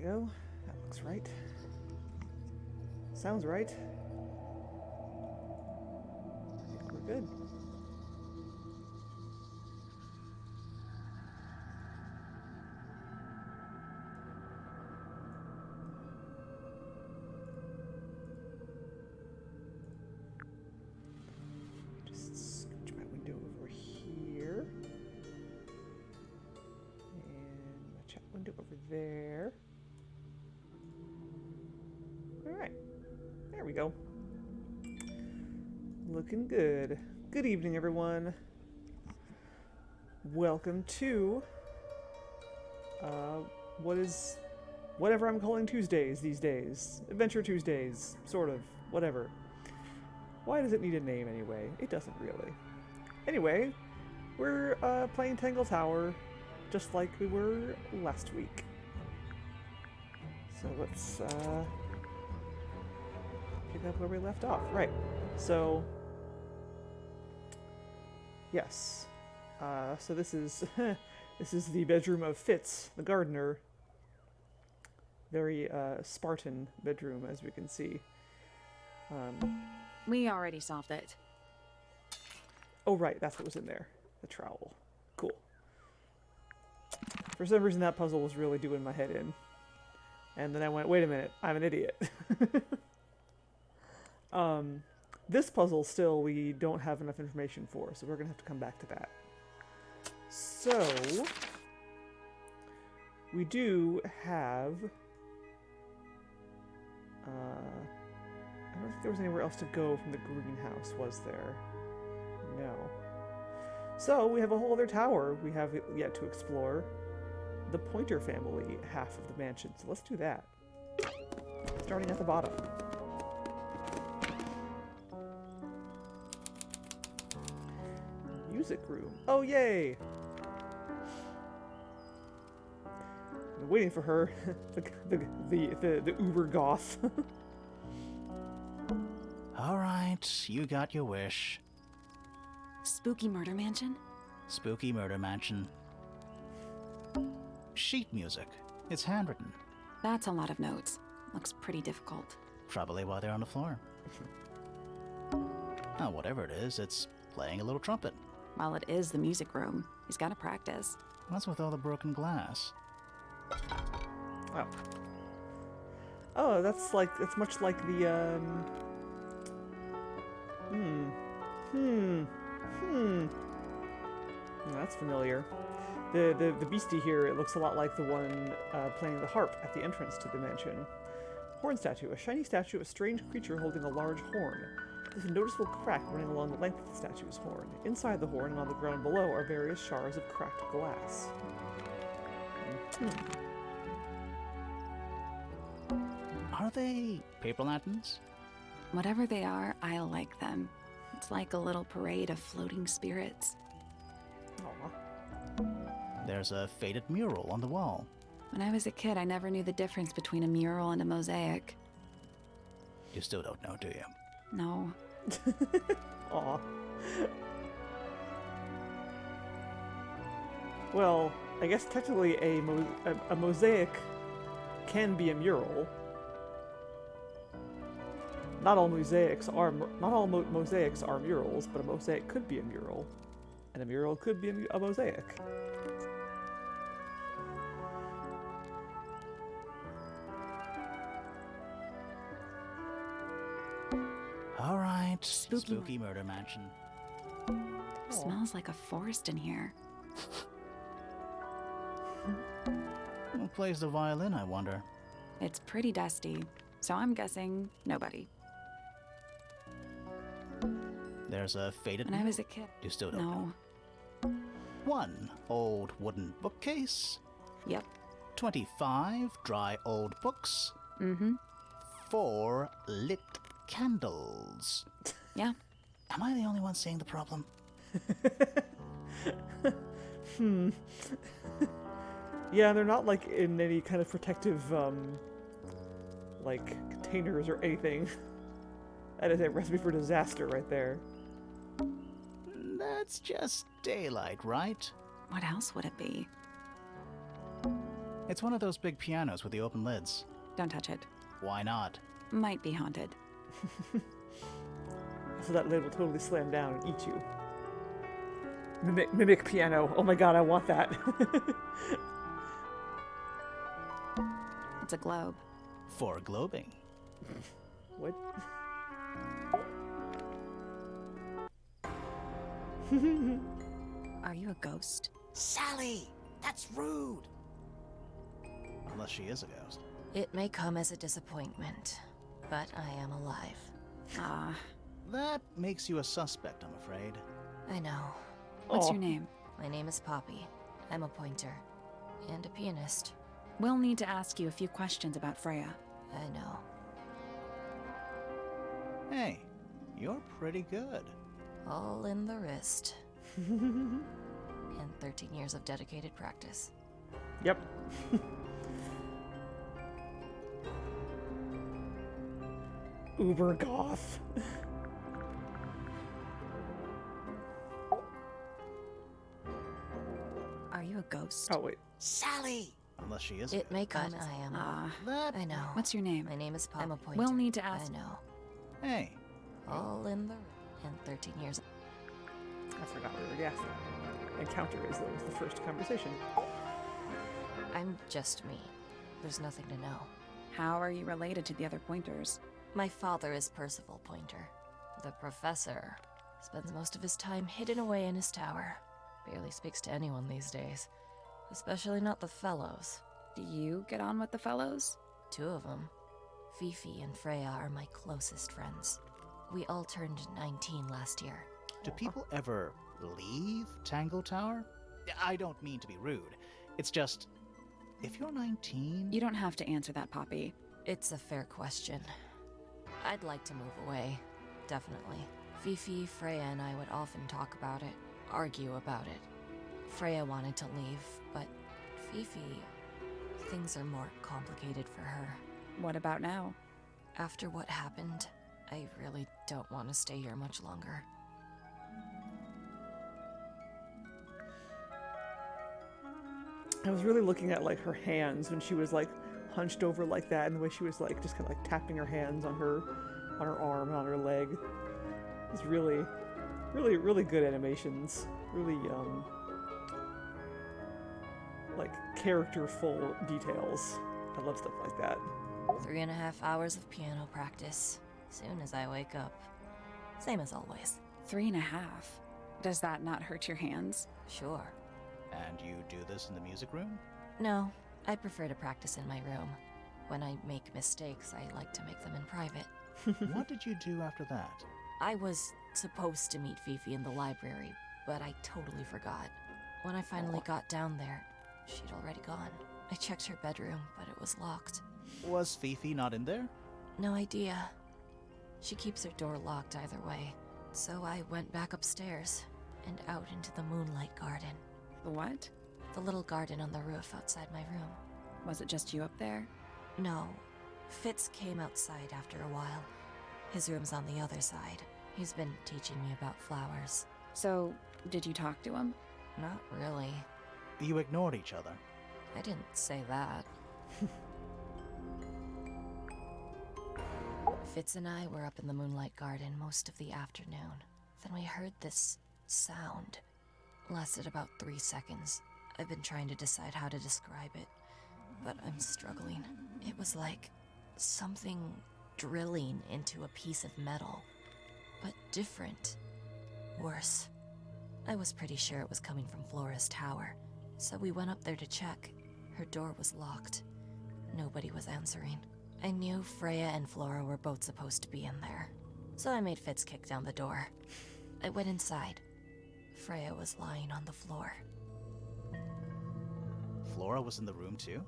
we go. That looks right. Sounds right. I think we're good. Just scooch my window over here. And my chat window over there. Alright. There we go. Looking good. Good evening, everyone. Welcome to whatever I'm calling Tuesdays these days. Adventure Tuesdays, sort of. Whatever. Why does it need a name anyway? It doesn't really. Anyway, we're playing Tangle Tower, just like we were last week. So let's pick up where we left off. Right. So yes. So this is this is the bedroom of Fitz, the gardener. Very Spartan bedroom, as we can see. We already solved it. Oh right, that's what was in there. The trowel. Cool. For some reason that puzzle was really doing my head in. And then I went, wait a minute, I'm an idiot. This puzzle still we don't have enough information for, so we're going to have to come back to that. So, we do have... I don't think there was anywhere else to go from the greenhouse, was there? No. So, we have a whole other tower we have yet to explore. The Pointer family half of the mansion, so let's do that. Starting at the bottom. Music room. Oh, yay! I'm waiting for her. the uber goth. Alright, you got your wish. Spooky murder mansion? Spooky murder mansion. Sheet music. It's handwritten. That's a lot of notes. Looks pretty difficult. Probably why they're on the floor. Oh, whatever it is, it's playing a little trumpet. Well, it is the music room. He's got to practice. What's with all the broken glass? Oh. Oh, that's much like the, That's familiar. The beastie here, it looks a lot like the one playing the harp at the entrance to the mansion. Horn statue. A shiny statue of a strange creature holding a large horn. There's a noticeable crack running along the length of the statue's horn. Inside the horn and on the ground below are various shards of cracked glass. Are they paper lanterns? Whatever they are, I like them. It's like a little parade of floating spirits. Aw. There's a faded mural on the wall. When I was a kid, I never knew the difference between a mural and a mosaic. You still don't know, do you? No. Aw. Well, I guess technically a mosaic can be a mural. Not all mosaics are murals, but a mosaic could be a mural, and a mural could be a mosaic. All right, spooky murder mansion. Smells like a forest in here. Who plays the violin, I wonder? It's pretty dusty, so I'm guessing nobody. There's a faded... When I was a kid... You still don't know? No. 1 old wooden bookcase. Yep. 25 dry old books. Mm-hmm. 4 lit candles. Yeah. Am I the only one seeing the problem? Yeah, they're not like in any kind of protective like containers or anything. That is a recipe for disaster right there. That's just daylight, right? What else would it be? It's one of those big pianos with the open lids. Don't touch it. Why not? Might be haunted. So that lid will totally slam down and eat you. Mimic piano. Oh my god, I want that. It's a globe. For globing. What? Are you a ghost? Sally! That's rude! Unless she is a ghost. It may come as a disappointment, but I am alive. Ah, That makes you a suspect, I'm afraid. I know. what's Aw. your name? My name is Poppy. I'm a pointer. And a pianist. We'll need to ask you a few questions about Freya. I know. Hey, you're pretty good. All in the wrist. And 13 years of dedicated practice. Yep. Uber goth. Are you a ghost? Oh wait. Sally! Unless she is a It ghost. may come But, as I am. That... I know. What's your name? My name is Poppy. I'm a pointer. We'll need to ask. I know. Hey, All in the... And 13 years... I forgot we were asking. Encounter is that was the first conversation. I'm just me. There's nothing to know. How are you related to the other pointers? My father is Percival Pointer. The professor spends most of his time hidden away in his tower. Barely speaks to anyone these days. Especially not the fellows. Do you get on with the fellows? 2 of them. Fifi and Freya are my closest friends. We all turned 19 last year. do people ever leave Tangle Tower? I don't mean to be rude. It's just, if you're 19... You don't have to answer that, Poppy. It's a fair question. I'd like to move away. Definitely. Fifi, Freya, and I would often talk about it, argue about it. Freya wanted to leave, but Fifi... Things are more complicated for her. What about now? After what happened, I really don't want to stay here much longer. I was really looking at like her hands when she was like hunched over like that, and the way she was like just kind of like tapping her hands on her arm and on her leg. It's really, really, really good animations. Really like characterful details. I love stuff like that. 3.5 hours of piano practice. Soon as I wake up. Same as always. 3.5. Does that not hurt your hands? Sure. And you do this in the music room? No, I prefer to practice in my room. When I make mistakes, I like to make them in private. What did you do after that? I was supposed to meet Fifi in the library, but I totally forgot. When I finally got down there, she'd already gone. I checked her bedroom, but it was locked. Was Fifi not in there? No idea. She keeps her door locked either way. So I went back upstairs and out into the moonlight garden. The what? The little garden on the roof outside my room. Was it just you up there? No. Fitz came outside after a while. His room's on the other side. He's been teaching me about flowers. So, did you talk to him? Not really. You ignored each other. I didn't say that. Fitz and I were up in the moonlight garden most of the afternoon. Then we heard this sound. Lasted about 3 seconds. I've been trying to decide how to describe it, but I'm struggling. It was like something drilling into a piece of metal, but different. Worse. I was pretty sure it was coming from Flora's tower, so we went up there to check. Her door was locked. Nobody was answering. I knew Freya and Flora were both supposed to be in there, so I made Fitz kick down the door. I went inside. Freya was lying on the floor. Flora was in the room too?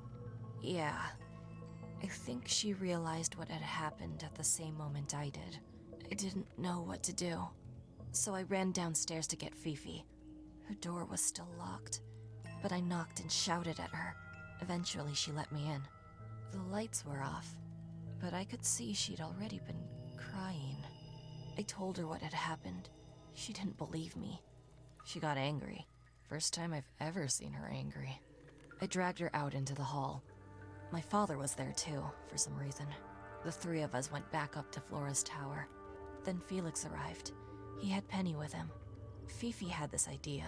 Yeah. I think she realized what had happened at the same moment I did. I didn't know what to do, so I ran downstairs to get Fifi. Her door was still locked, but I knocked and shouted at her. Eventually, she let me in. The lights were off, but I could see she'd already been crying. I told her what had happened. She didn't believe me. She got angry. First time I've ever seen her angry. I dragged her out into the hall. My father was there too, for some reason. The three of us went back up to Flora's tower. Then Felix arrived. He had Penny with him. Fifi had this idea.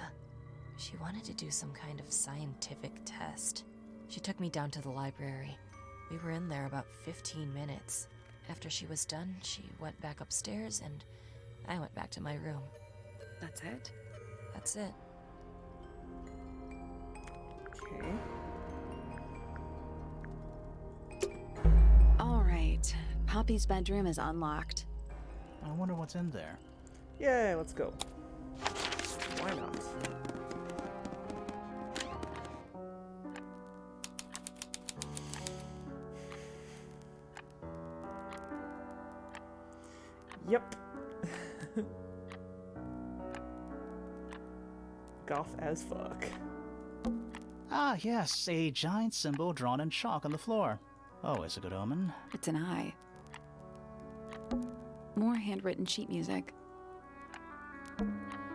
She wanted to do some kind of scientific test. She took me down to the library. We were in there about 15 minutes. After she was done, she went back upstairs and I went back to my room. That's it? That's it. Okay. All right. Poppy's bedroom is unlocked. I wonder what's in there. Yeah, let's go. Why not? Yep. Goth as fuck. Ah, yes, a giant symbol drawn in chalk on the floor. Always a good omen. It's an eye. More handwritten sheet music.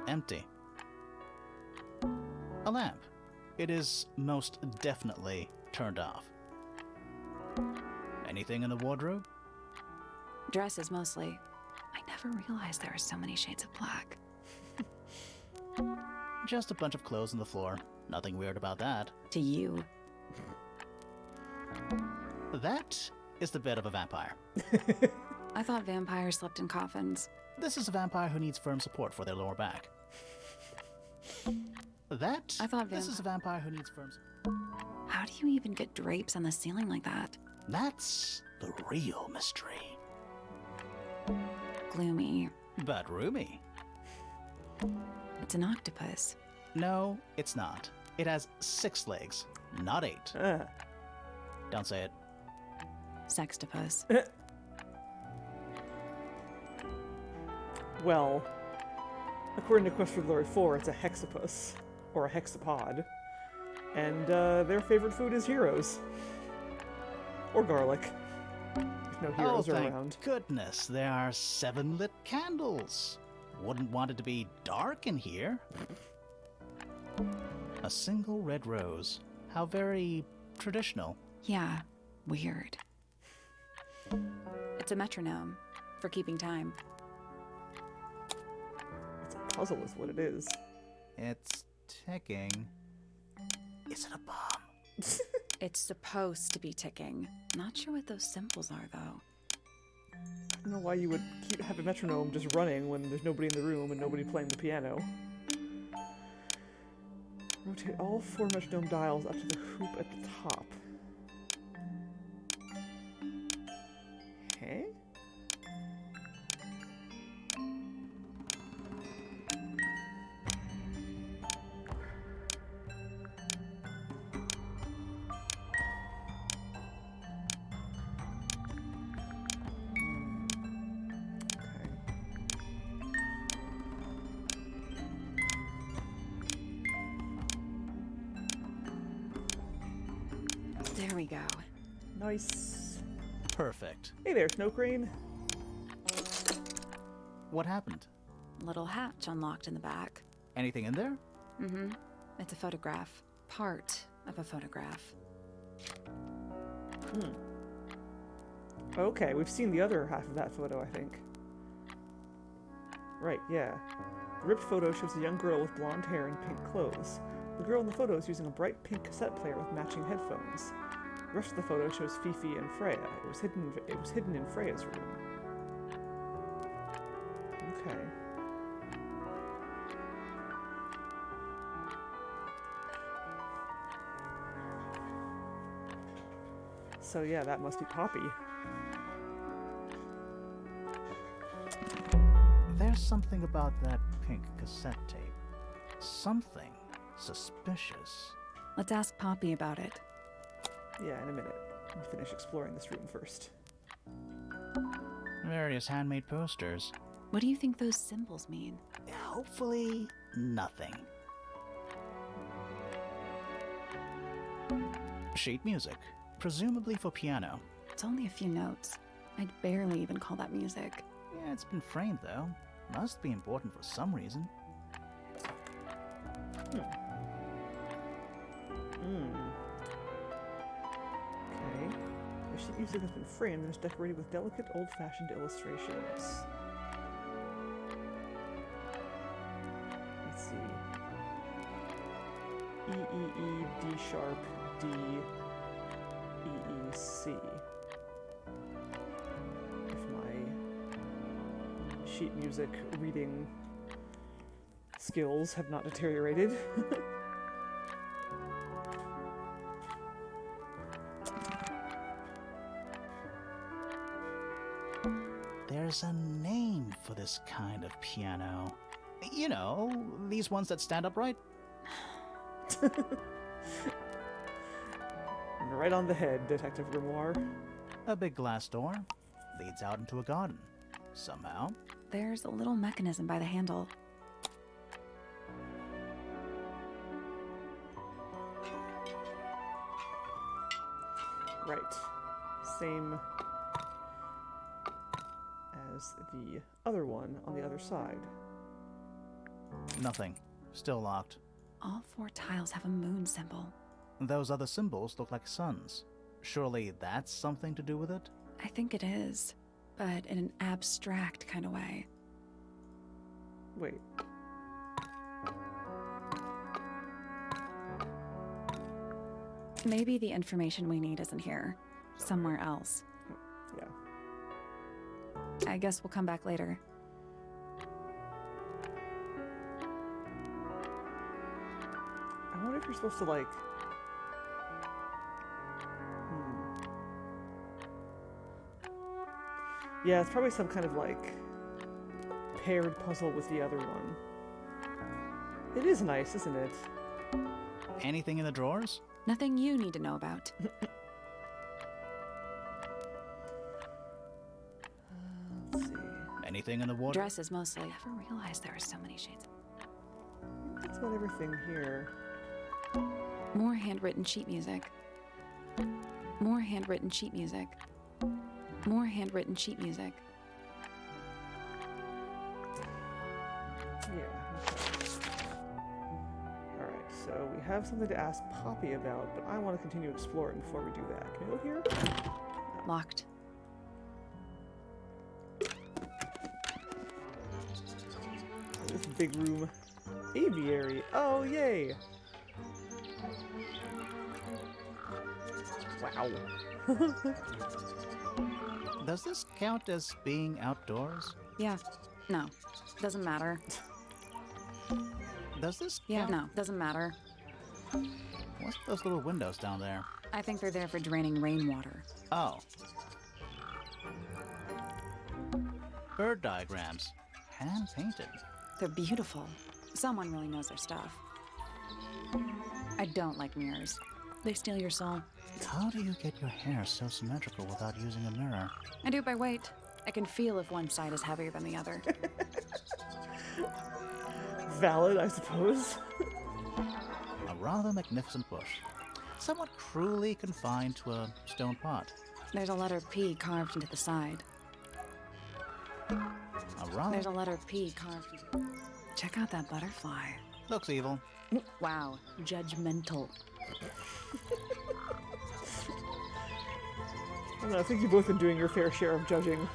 Empty. A lamp. It is most definitely turned off. Anything in the wardrobe? Dresses mostly. I never realized there were so many shades of black. Just a bunch of clothes on the floor. Nothing weird about that. To you. That is the bed of a vampire. I thought vampires slept in coffins. This is a vampire who needs firm support for their lower back. I thought This is a vampire who needs firm support. How do you even get drapes on the ceiling like that? That's the real mystery. Gloomy. But roomy. It's an octopus. No, it's not. It has 6 legs, not 8. Don't say it. Sextopus. Well, according to Quest for Glory 4, it's a hexapus, or a hexapod, and their favorite food is heroes. Or garlic, if no heroes Oh, are thank around. goodness, there are 7 lit candles. Wouldn't want it to be dark in here. A single red rose. How very traditional. Yeah, weird. It's a metronome for keeping time. It's a puzzle is what it is. It's ticking. Is it a bomb? It's supposed to be ticking. Not sure what those symbols are, though. I don't know why you would have a metronome just running when there's nobody in the room and nobody playing the piano. Rotate all 4 metronome dials up to the hoop at the top. Okay. There we go. Nice. Perfect. Hey there, Snow Crane. What happened? Little hatch unlocked in the back. Anything in there? Mm-hmm. It's a photograph. Part of a photograph. Okay, we've seen the other half of that photo, I think. Right, yeah. The ripped photo shows a young girl with blonde hair and pink clothes. The girl in the photo is using a bright pink cassette player with matching headphones. The rest of the photo shows Fifi and Freya. It was hidden in Freya's room. Okay. So yeah, that must be Poppy. There's something about that pink cassette tape. Something suspicious. Let's ask Poppy about it. Yeah, in a minute. We'll finish exploring this room first. Various handmade posters. What do you think those symbols mean? Hopefully, nothing. Sheet music, presumably for piano. It's only a few notes. I'd barely even call that music. Yeah, it's been framed though. Must be important for some reason. music has been framed and is decorated with delicate, old-fashioned illustrations. Let's see. E, E, E, D sharp, D, E, E, C. If my sheet music reading skills have not deteriorated. There's a name for this kind of piano. You know, these ones that stand upright. Right on the head, Detective Grimoire. A big glass door leads out into a garden. Somehow. There's a little mechanism by the handle. Right. Same as the other one on the other side. Nothing. Still locked. All 4 tiles have a moon symbol. Those other symbols look like suns. Surely that's something to do with it? I think it is, but in an abstract kind of way. Wait. Maybe the information we need isn't here. Somewhere else. Yeah. I guess we'll come back later. I wonder if you're supposed to, like... Yeah, it's probably some kind of, like, paired puzzle with the other one. It is nice, isn't it? Anything in the drawers? Nothing you need to know about. Let's see. Anything in the water? Dresses mostly. I never realized there were so many shades. That's about everything here. More handwritten sheet music. More handwritten sheet music. More handwritten sheet music. Yeah. Alright, so we have something to ask Poppy about, but I want to continue exploring before we do that. Can we look here? Locked. This big room. Aviary. Oh, yay! Wow. Does this count as being outdoors? Yeah. No. Doesn't matter. Does this Yeah. count? No. Doesn't matter. What's those little windows down there? I think they're there for draining rainwater. Oh. Bird diagrams. Hand-painted. They're beautiful. Someone really knows their stuff. I don't like mirrors. They steal your soul. How do you get your hair so symmetrical without using a mirror? I do it by weight. I can feel if one side is heavier than the other. Valid, I suppose. A rather magnificent bush. Somewhat cruelly confined to a stone pot. There's a letter P carved into the side. There's a letter P carved into... Check out that butterfly. Looks evil. Wow. Judgmental. I don't know, I think you've both been doing your fair share of judging.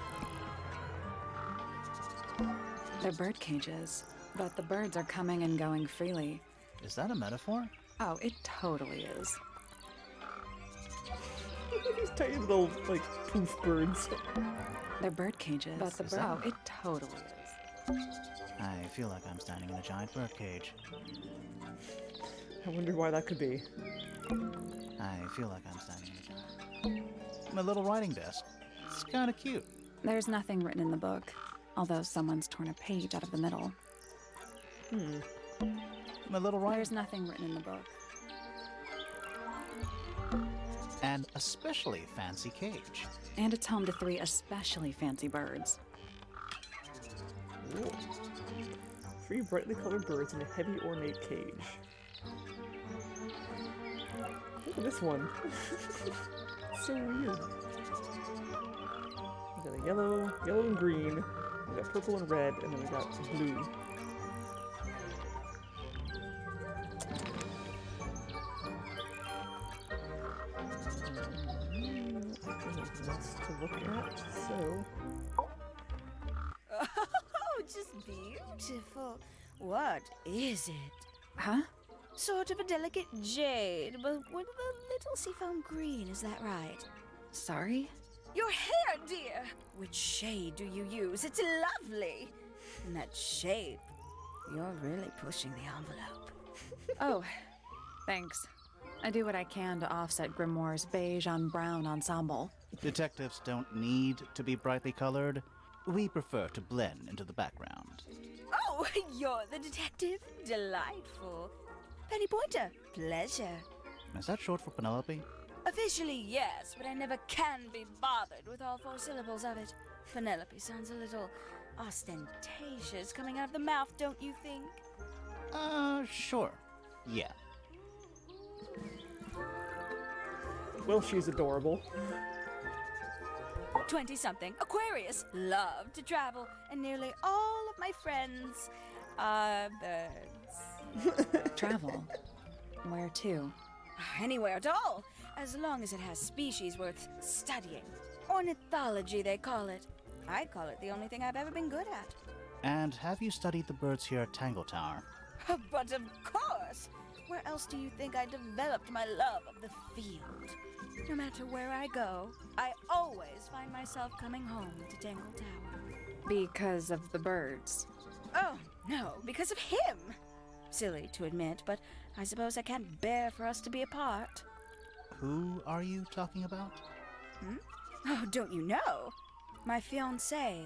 They're bird cages, but the birds are coming and going freely. Is that a metaphor? Oh, it totally is. These tiny little, like, poof birds. They're bird cages, but the Is bird... that- Oh, it totally is. I feel like I'm standing in a giant bird cage. I wonder why that could be. I feel like I'm standing in a giant... My little writing desk. It's kind of cute. There's nothing written in the book, although someone's torn a page out of the middle. My little writing... There's nothing written in the book. An especially fancy cage. And it's home to 3 especially fancy birds. Ooh. 3 brightly colored birds in a heavy ornate cage. Look at this one. It's so weird. We got a yellow and green. We got purple and red, and then we got blue. What is it? Huh? Sort of a delicate jade, but with a little seafoam green, is that right? Sorry? Your hair, dear! Which shade do you use? It's lovely! And that shape, you're really pushing the envelope. Oh, thanks. I do what I can to offset Grimoire's beige on brown ensemble. Detectives don't need to be brightly colored. We prefer to blend into the background. Oh, you're the detective? Delightful. Penny Pointer, pleasure. Is that short for Penelope? Officially, yes, but I never can be bothered with all 4 syllables of it. Penelope sounds a little ostentatious coming out of the mouth, don't you think? Sure. Yeah. Well, she's adorable. 20-something, Aquarius, love to travel, and nearly all of my friends are birds. Travel? Where to? Anywhere at all, as long as it has species worth studying. Ornithology, they call it. I call it the only thing I've ever been good at. And have you studied the birds here at Tangle Tower? But of course! Where else do you think I developed my love of the field? No matter where I go, I always find myself coming home to Tangle Tower. Because of the birds. Oh, no, because of him! Silly to admit, but I suppose I can't bear for us to be apart. Who are you talking about? Oh, don't you know? My fiancé,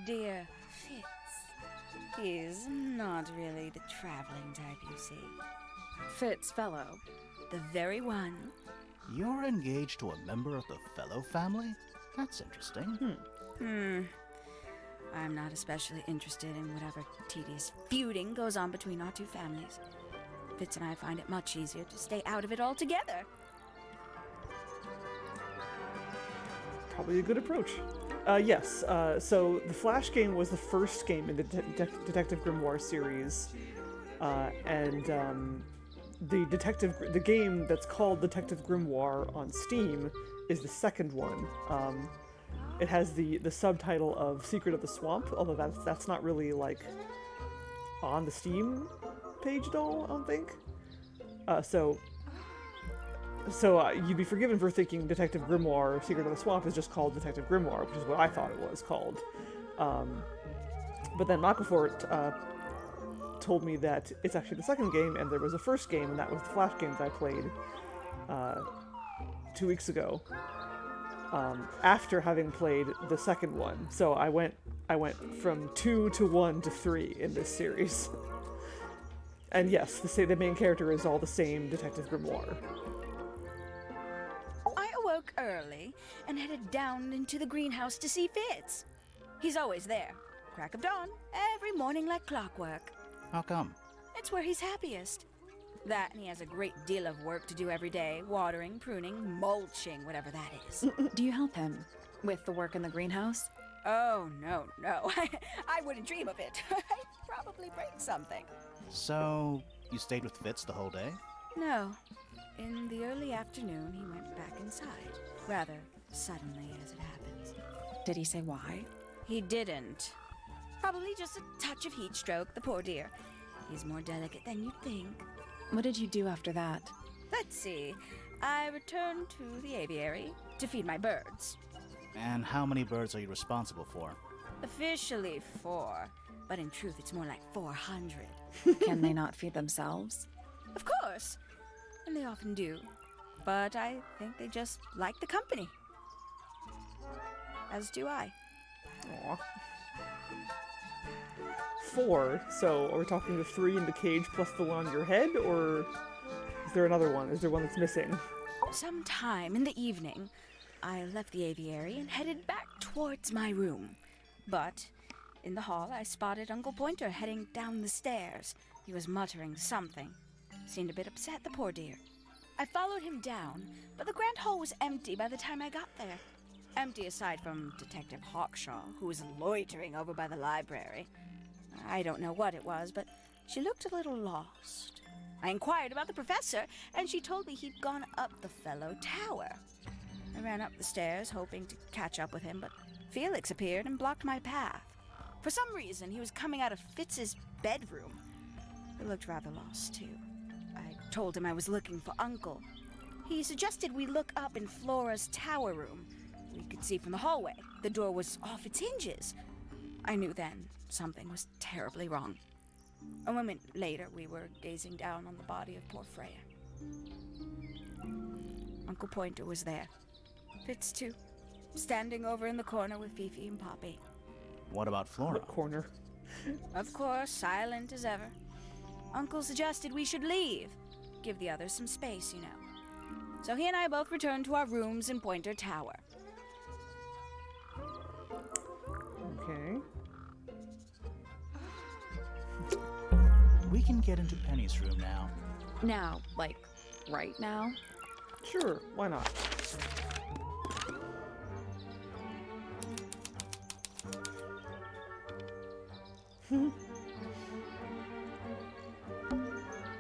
dear Fitz. He's not really the traveling type, you see. Fitzfellow. The very one. You're engaged to a member of the Fellow family? That's interesting. I'm not especially interested in whatever tedious feuding goes on between our 2 families. Fitz and I find it much easier to stay out of it altogether. Probably a good approach. Yes, so the Flash game was the first game in the Detective Grimoire series, and the game that's called Detective Grimoire on Steam is the second one. It has the subtitle of Secret of the Swamp, although that's not really like on the Steam page at all, I don't think. So you'd be forgiven for thinking Detective Grimoire Secret of the Swamp is just called Detective Grimoire, which is what I thought it was called. But then Makafort told me that it's actually the second game, and there was a first game, and that was the Flash game that I played 2 weeks ago, after having played the second one. So I went from 2 to 1 to 3 in this series. And yes, the main character is all the same Detective Grimoire. I awoke early and headed down into the greenhouse to see Fitz. He's always there, crack of dawn, every morning like clockwork. How come? It's where he's happiest. That and he has a great deal of work to do every day, watering, pruning, mulching, whatever that is. Do you help him with the work in the greenhouse? Oh, no. I wouldn't dream of it. I'd probably break something. So, you stayed with Fitz the whole day? No. In the early afternoon, he went back inside. Rather suddenly, as it happens. Did he say why? He didn't. Probably just a touch of heat stroke, the poor dear. He's more delicate than you'd think. What did you do after that? Let's see. I returned to the aviary to feed my birds. And how many birds are you responsible for? Officially 4, but in truth it's more like 400. Can they not feed themselves? Of course, and they often do. But I think they just like the company. As do I. Aw. 4, so are we talking the 3 in the cage plus the one on your head, or is there another one? Is there one that's missing? Sometime in the evening, I left the aviary and headed back towards my room. But in the hall, I spotted Uncle Pointer heading down the stairs. He was muttering something. Seemed a bit upset, the poor dear. I followed him down, but the grand hall was empty by the time I got there. Empty aside from Detective Hawkshaw, who was loitering over by the library. I don't know what it was, but she looked a little lost. I inquired about the professor, and she told me he'd gone up the fellow tower. I ran up the stairs, hoping to catch up with him, but Felix appeared and blocked my path. For some reason, he was coming out of Fitz's bedroom. He looked rather lost, too. I told him I was looking for Uncle. He suggested we look up in Flora's tower room. We could see from the hallway. The door was off its hinges. I knew then something was terribly wrong. A moment later, we were gazing down on the body of poor Freya. Uncle Pointer was there. Fitz, too, standing over in the corner with Fifi and Poppy. What about Flora? What corner? Of course, silent as ever. Uncle suggested we should leave. Give the others some space, you know. So he and I both returned to our rooms in Pointer Tower. Okay. We can get into Penny's room now. Now, like, right now? Sure, why not?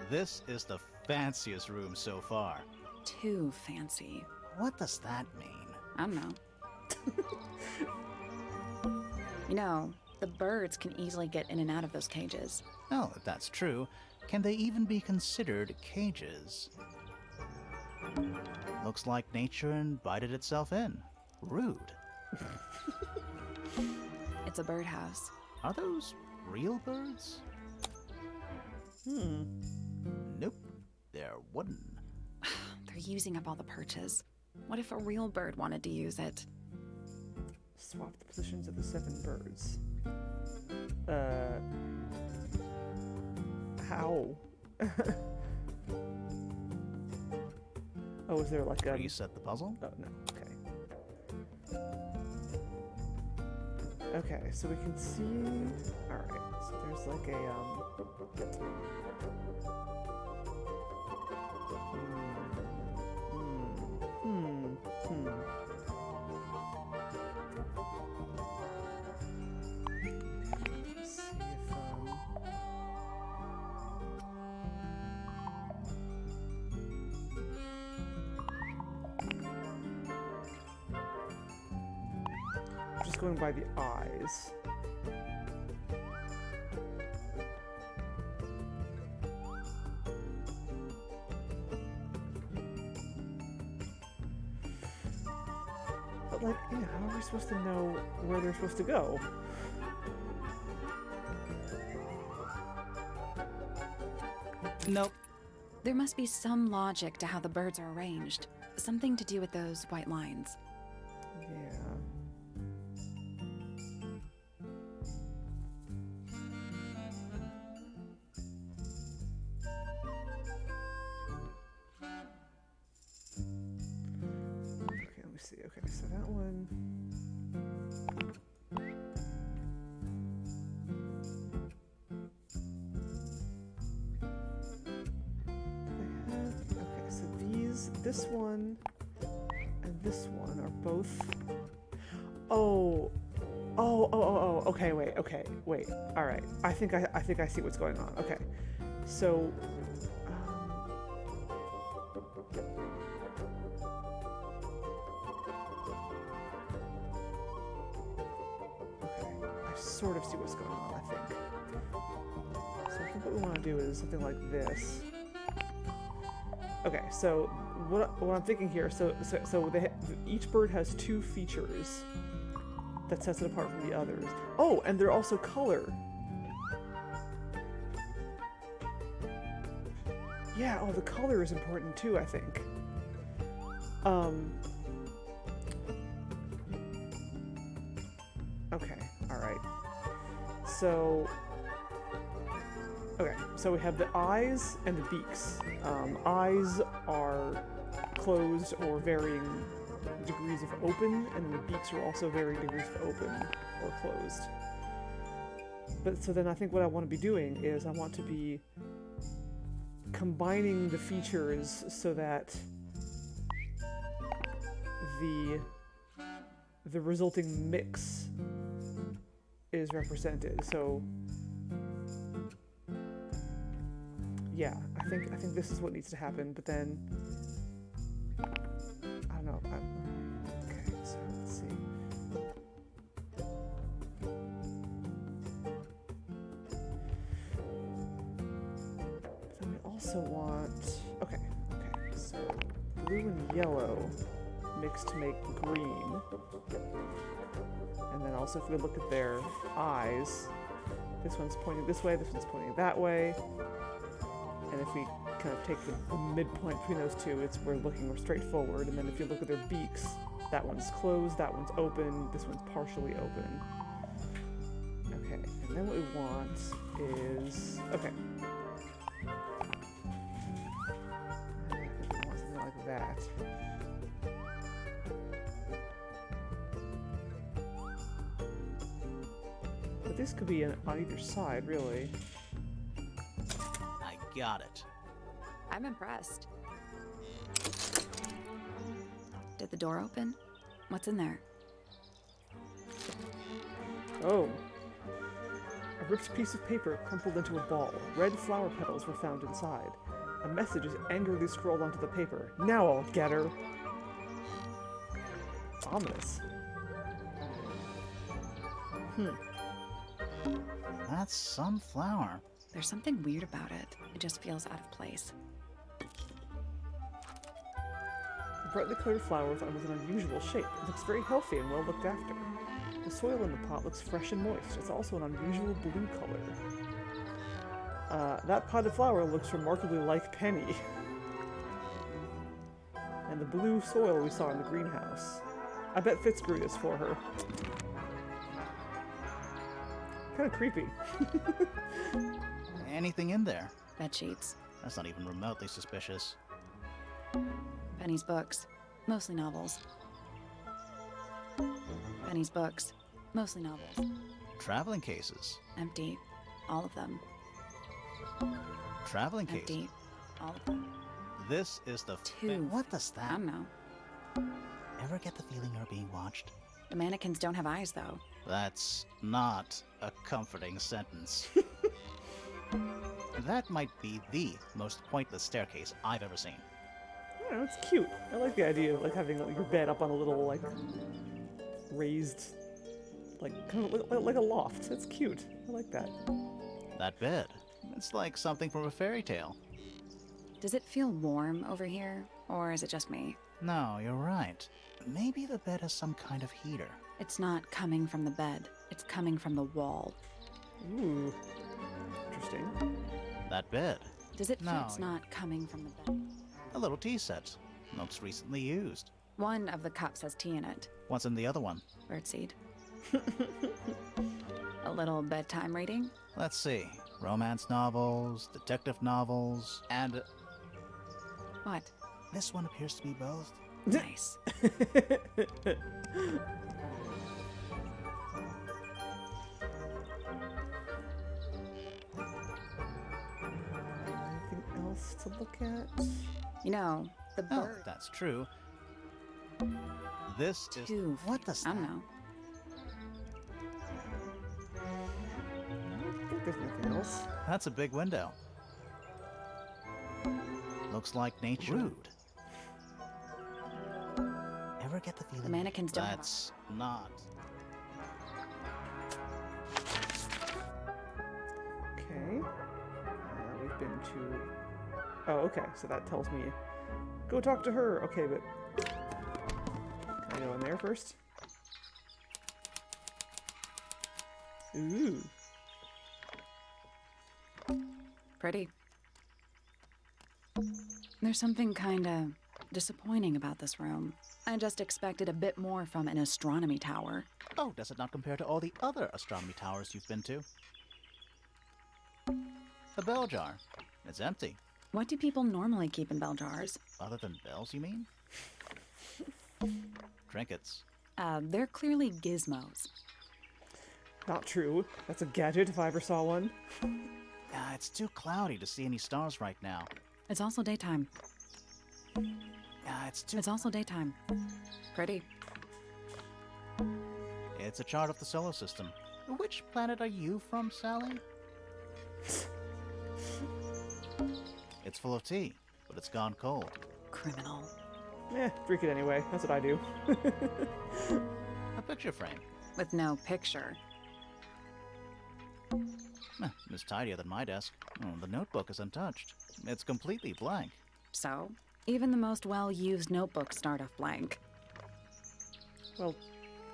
This is the fanciest room so far. Too fancy. What does that mean? I don't know. You know, the birds can easily get in and out of those cages. Oh, if that's true, can they even be considered cages? Looks like nature invited itself in. Rude. It's a birdhouse. Are those real birds? Nope, they're wooden. They're using up all the perches. What if a real bird wanted to use it? Swap the positions of the 7 birds. How? Oh, is there like a... Reset the puzzle? Oh, no. Okay. Okay, so we can see... Alright, so there's like a, Let's see if, just going by the eyes. But like, yeah, how are we supposed to know where they're supposed to go? Nope. There must be some logic to how the birds are arranged. Something to do with those white lines. Yeah. Okay, let me see. Okay, so that one. Okay, so this one and this one are both. Okay, wait. All right, I think I see what's going on. Okay, so. Okay, I sort of see what's going on. I think. So I think what we want to do is something like this. Okay, so what I'm thinking here, so each bird has 2 features that sets it apart from the others. Oh, and they're also color. Yeah, oh, the color is important too, I think. Okay, alright. So... Okay, so we have the eyes and the beaks. Eyes are closed or varying degrees of open, and the beaks are also varying degrees of open or closed. But so then I think what I want to be doing is I want to be combining the features so that the resulting mix is represented. So yeah, I think this is what needs to happen, but then I don't know. Okay, so let's see. want... Okay. So, blue and yellow mixed to make green. And then also if we look at their eyes, this one's pointing this way, this one's pointing that way. And if we kind of take the midpoint between those two, we're looking straight forward. And then if you look at their beaks, that one's closed, that one's open, this one's partially open. Okay, and then what we want is... Okay. I think we want something like that. But this could be on either side, really. I got it. I'm impressed. Did the door open? What's in there? Oh. A ripped piece of paper crumpled into a ball. Red flower petals were found inside. A message is angrily scrawled onto the paper. Now I'll get her! Ominous. That's some flower. There's something weird about it. It just feels out of place. The brightly colored flower with an unusual shape. It looks very healthy and well looked after. The soil in the pot looks fresh and moist. It's also an unusual blue color. That potted flower looks remarkably like Penny. And the blue soil we saw in the greenhouse. I bet Fitz grew this for her. Kind of creepy. Anything in there? Bed sheets. That's not even remotely suspicious. Penny's books. Mostly novels. Penny's books. Mostly novels. Traveling cases. Empty. All of them. Traveling cases. Empty. All of them. This is the... Two. What does I that... don't know. Ever get the feeling you're being watched? The mannequins don't have eyes, though. That's not a comforting sentence. That might be the most pointless staircase I've ever seen. I don't know, it's cute. I like the idea of like having your bed up on a little like raised, like kind of like a loft. It's cute. I like that. That bed. It's like something from a fairy tale. Does it feel warm over here, or is it just me? No, you're right. Maybe the bed has some kind of heater. It's not coming from the bed. It's coming from the wall. Ooh, interesting. That bed. Does it feel No. it's not coming from the bed? A little tea set. Looks recently used. One of the cups has tea in it. What's in the other one? Birdseed. A little bedtime reading? Let's see. Romance novels, detective novels, and What? this one appears to be both. Nice. Anything else to look at? You know, the Oh, bird. that's true. This is... Too. What does I don't that... know. I don't think there's anything else. That's a big window. Looks like nature. Rude. Ever get the feeling... The mannequins don't have That's not... Okay. We've been to... Oh, okay. So that tells me... Go talk to her. Okay, but... Can I go in there first? Ooh. Pretty. There's something kinda disappointing about this room. I just expected a bit more from an astronomy tower. Oh, does it not compare to all the other astronomy towers you've been to? A bell jar. It's empty. What do people normally keep in bell jars? Other than bells, you mean? Trinkets. They're clearly gizmos. Not true. That's a gadget if I ever saw one. It's too cloudy to see any stars right now. It's also daytime. It's also daytime. Pretty. It's a chart of the solar system. Which planet are you from, Sally? It's full of tea, but it's gone cold. Criminal. Drink it anyway. That's what I do. A picture frame. With no picture. It's tidier than my desk. Oh, the notebook is untouched. It's completely blank. So, even the most well-used notebooks start off blank. Well,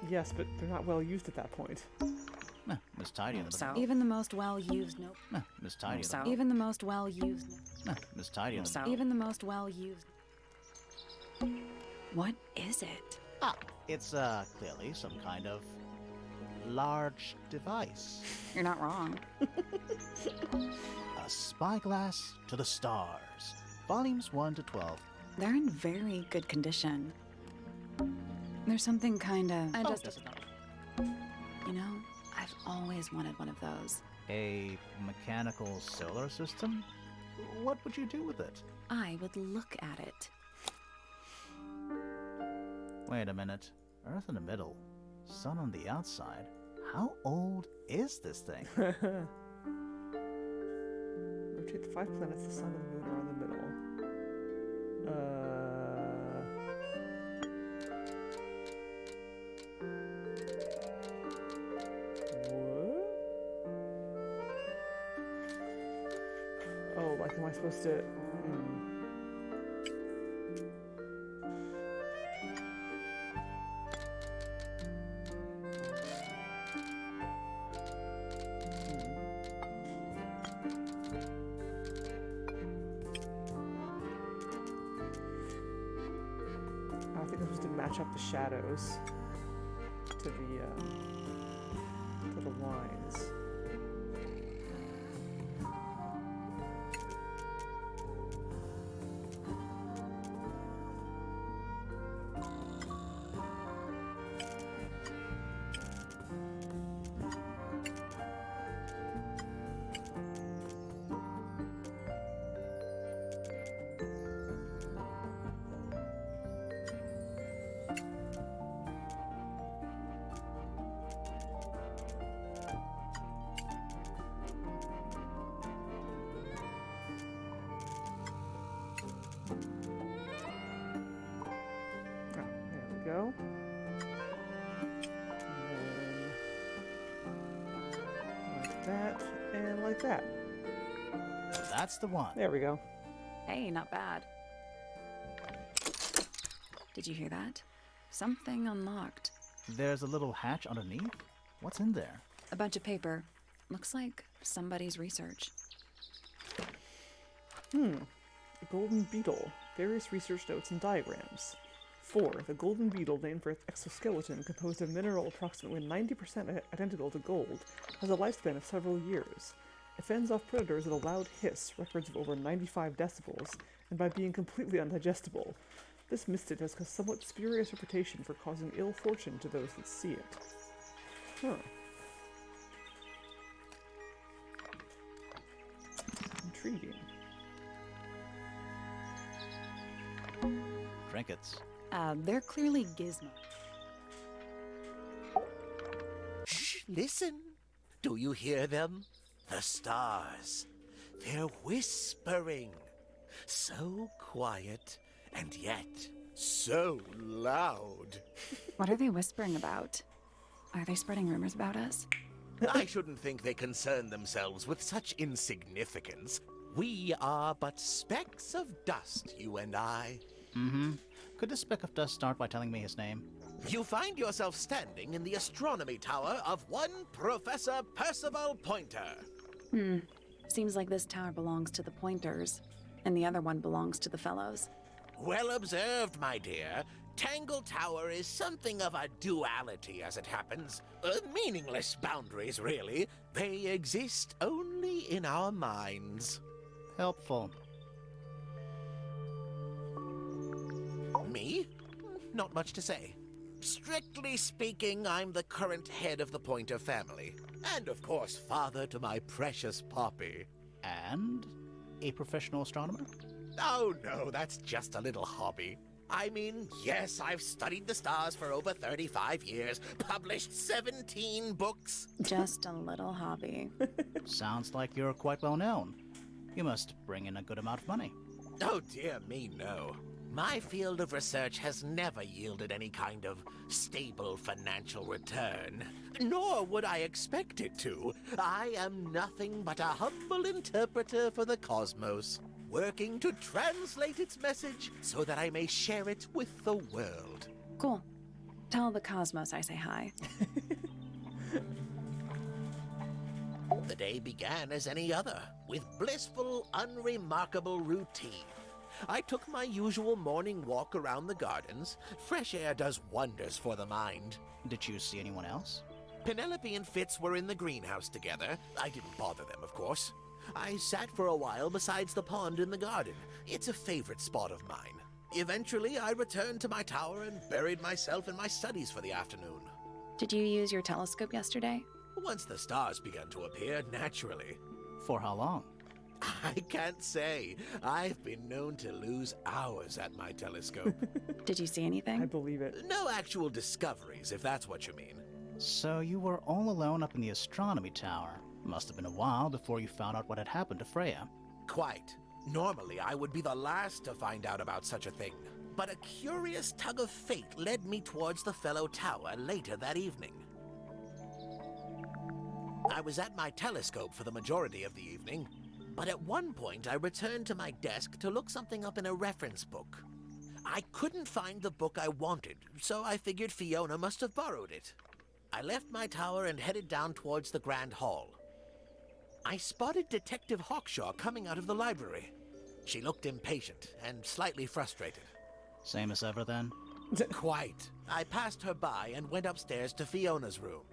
yes, but they're not well used at that point. It's tidier than So, even the most well-used It's tidier So, than even the most well-used It's tidier than So, even the most well-used. What is it? It's clearly some kind of large device. You're not wrong. A spyglass to the stars. Volumes 1 to 12. They're in very good condition. There's something kind of. Does it not? You know, I've always wanted one of those. A mechanical solar system? What would you do with it? I would look at it. Wait a minute. Earth in the middle. Sun on the outside. How old is this thing? Rotate the 5 planets, the sun and the moon are in the middle. What? Oh, like, am I supposed to... I think I'm supposed to match up the shadows to the lines. Go. And like that, and like that. That's the one. There we go. Hey, not bad. Did you hear that? Something unlocked. There's a little hatch underneath. What's in there? A bunch of paper. Looks like somebody's research. A golden beetle. Various research notes and diagrams. 4. The golden beetle, named for its exoskeleton, composed of mineral approximately 90% identical to gold, has a lifespan of several years. It fends off predators with a loud hiss, records of over 95 decibels, and by being completely undigestible. This mistid has a somewhat spurious reputation for causing ill fortune to those that see it. Huh. Intriguing. Trinkets. They're clearly gizmo. Shh, listen. Do you hear them? The stars. They're whispering. So quiet, and yet so loud. What are they whispering about? Are they spreading rumors about us? I shouldn't think they concern themselves with such insignificance. We are but specks of dust, you and I. Mm-hmm. Could this speck of dust start by telling me his name? You find yourself standing in the astronomy tower of one Professor Percival Pointer. Seems like this tower belongs to the Pointers, and the other one belongs to the Fellows. Well observed, my dear. Tangle Tower is something of a duality, as it happens. Meaningless boundaries, really. They exist only in our minds. Helpful. Me? Not much to say. Strictly speaking, I'm the current head of the Pointer family. And of course, father to my precious Poppy. And a professional astronomer? Oh no, that's just a little hobby. I mean, yes, I've studied the stars for over 35 years, published 17 books. Just a little hobby. Sounds like you're quite well known. You must bring in a good amount of money. Oh, dear me, no. My field of research has never yielded any kind of stable financial return. Nor would I expect it to. I am nothing but a humble interpreter for the cosmos, working to translate its message so that I may share it with the world. Cool. Tell the cosmos I say hi. The day began as any other, with blissful, unremarkable routine. I took my usual morning walk around the gardens. Fresh air does wonders for the mind. Did you see anyone else? Penelope and Fitz were in the greenhouse together. I didn't bother them, of course. I sat for a while besides the pond in the garden. It's a favorite spot of mine. Eventually, I returned to my tower and buried myself in my studies for the afternoon. Did you use your telescope yesterday? Once the stars began to appear, naturally. For how long? I can't say. I've been known to lose hours at my telescope. Did you see I anything? believe it. No actual discoveries, if that's what you mean. So you were all alone up in the astronomy tower. Must have been a while before you found out what had happened to Freya. Quite. Normally, I would be the last to find out about such a thing. But a curious tug of fate led me towards the fellow tower later that evening. I was at my telescope for the majority of the evening, but at one point I returned to my desk to look something up in a reference book. I couldn't find the book I wanted, so I figured Fiona must have borrowed it. I left my tower and headed down towards the Grand Hall. I spotted Detective Hawkshaw coming out of the library. She looked impatient and slightly frustrated. Same as ever then? Quite. I passed her by and went upstairs to Fiona's room.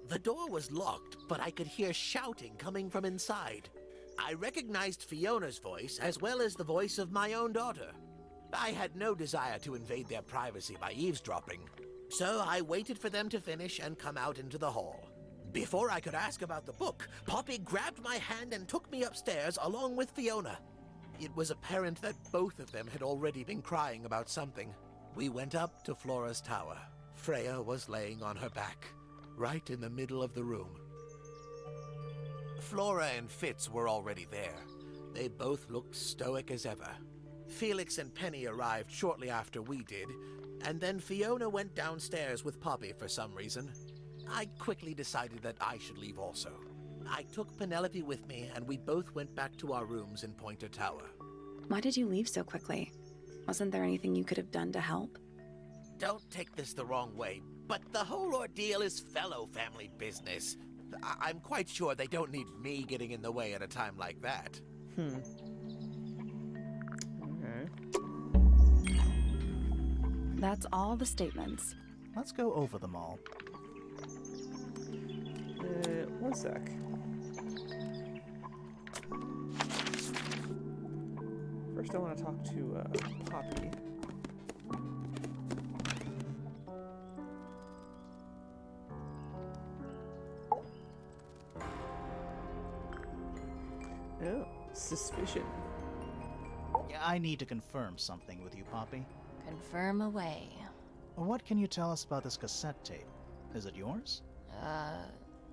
The door was locked, but I could hear shouting coming from inside. I recognized Fiona's voice as well as the voice of my own daughter. I had no desire to invade their privacy by eavesdropping, so I waited for them to finish and come out into the hall. Before I could ask about the book, Poppy grabbed my hand and took me upstairs along with Fiona. It was apparent that both of them had already been crying about something. We went up to Flora's tower. Freya was laying on her back, right in the middle of the room. Flora and Fitz were already there. They both looked stoic as ever. Felix and Penny arrived shortly after we did, and then Fiona went downstairs with Poppy for some reason. I quickly decided that I should leave also. I took Penelope with me, and we both went back to our rooms in Pointer Tower. Why did you leave so quickly? Wasn't there anything you could have done to help? Don't take this the wrong way, but the whole ordeal is fellow family business. I'm quite sure they don't need me getting in the way at a time like that. Okay. That's all the statements. Let's go over them all. One sec. First, I want to talk to Poppy. Oh, suspicion. I need to confirm something with you, Poppy. Confirm away. What can you tell us about this cassette tape? Is it yours?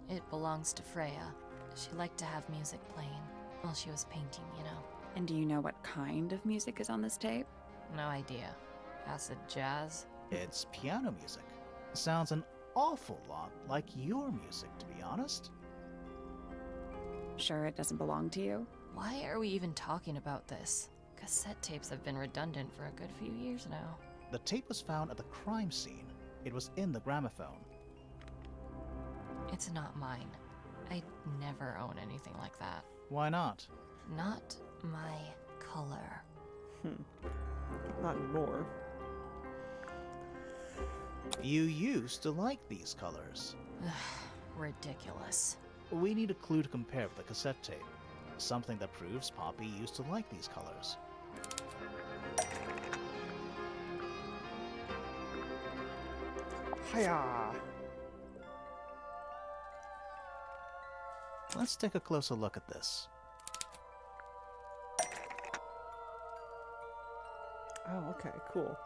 It belongs to Freya. She liked to have music playing while she was painting, you know. And do you know what kind of music is on this tape? No idea. Acid jazz? It's piano music. Sounds an awful lot like your music, to be honest. Sure it doesn't belong to you? Why are we even talking about this? Cassette tapes have been redundant for a good few years now. The tape was found at the crime scene. It was in the gramophone. It's not mine. I'd never own anything like that. Why not? Not my color. Not anymore. You used to like these colors. Ridiculous. We need a clue to compare with the cassette tape. Something that proves Poppy used to like these colors. Hiya! Let's take a closer look at this. Oh, okay, cool.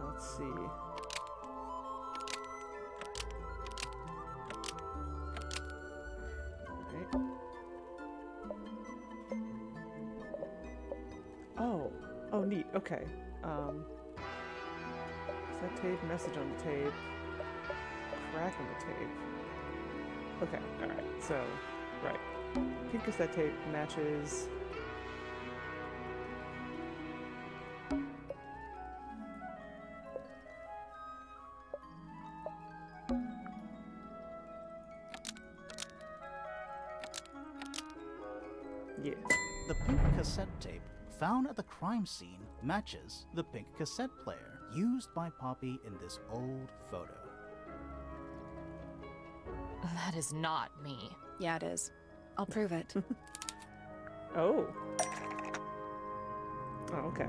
Let's see. Right. Oh. Oh, neat. Okay. Cassette tape, message on the tape, crack on the tape. Okay, alright. So, right. Pink cassette tape matches. Yeah. The pink cassette tape found at the crime scene matches the pink cassette player used by Poppy in this old photo. That is not me. Yeah, it is. I'll prove it. Oh. Oh, okay.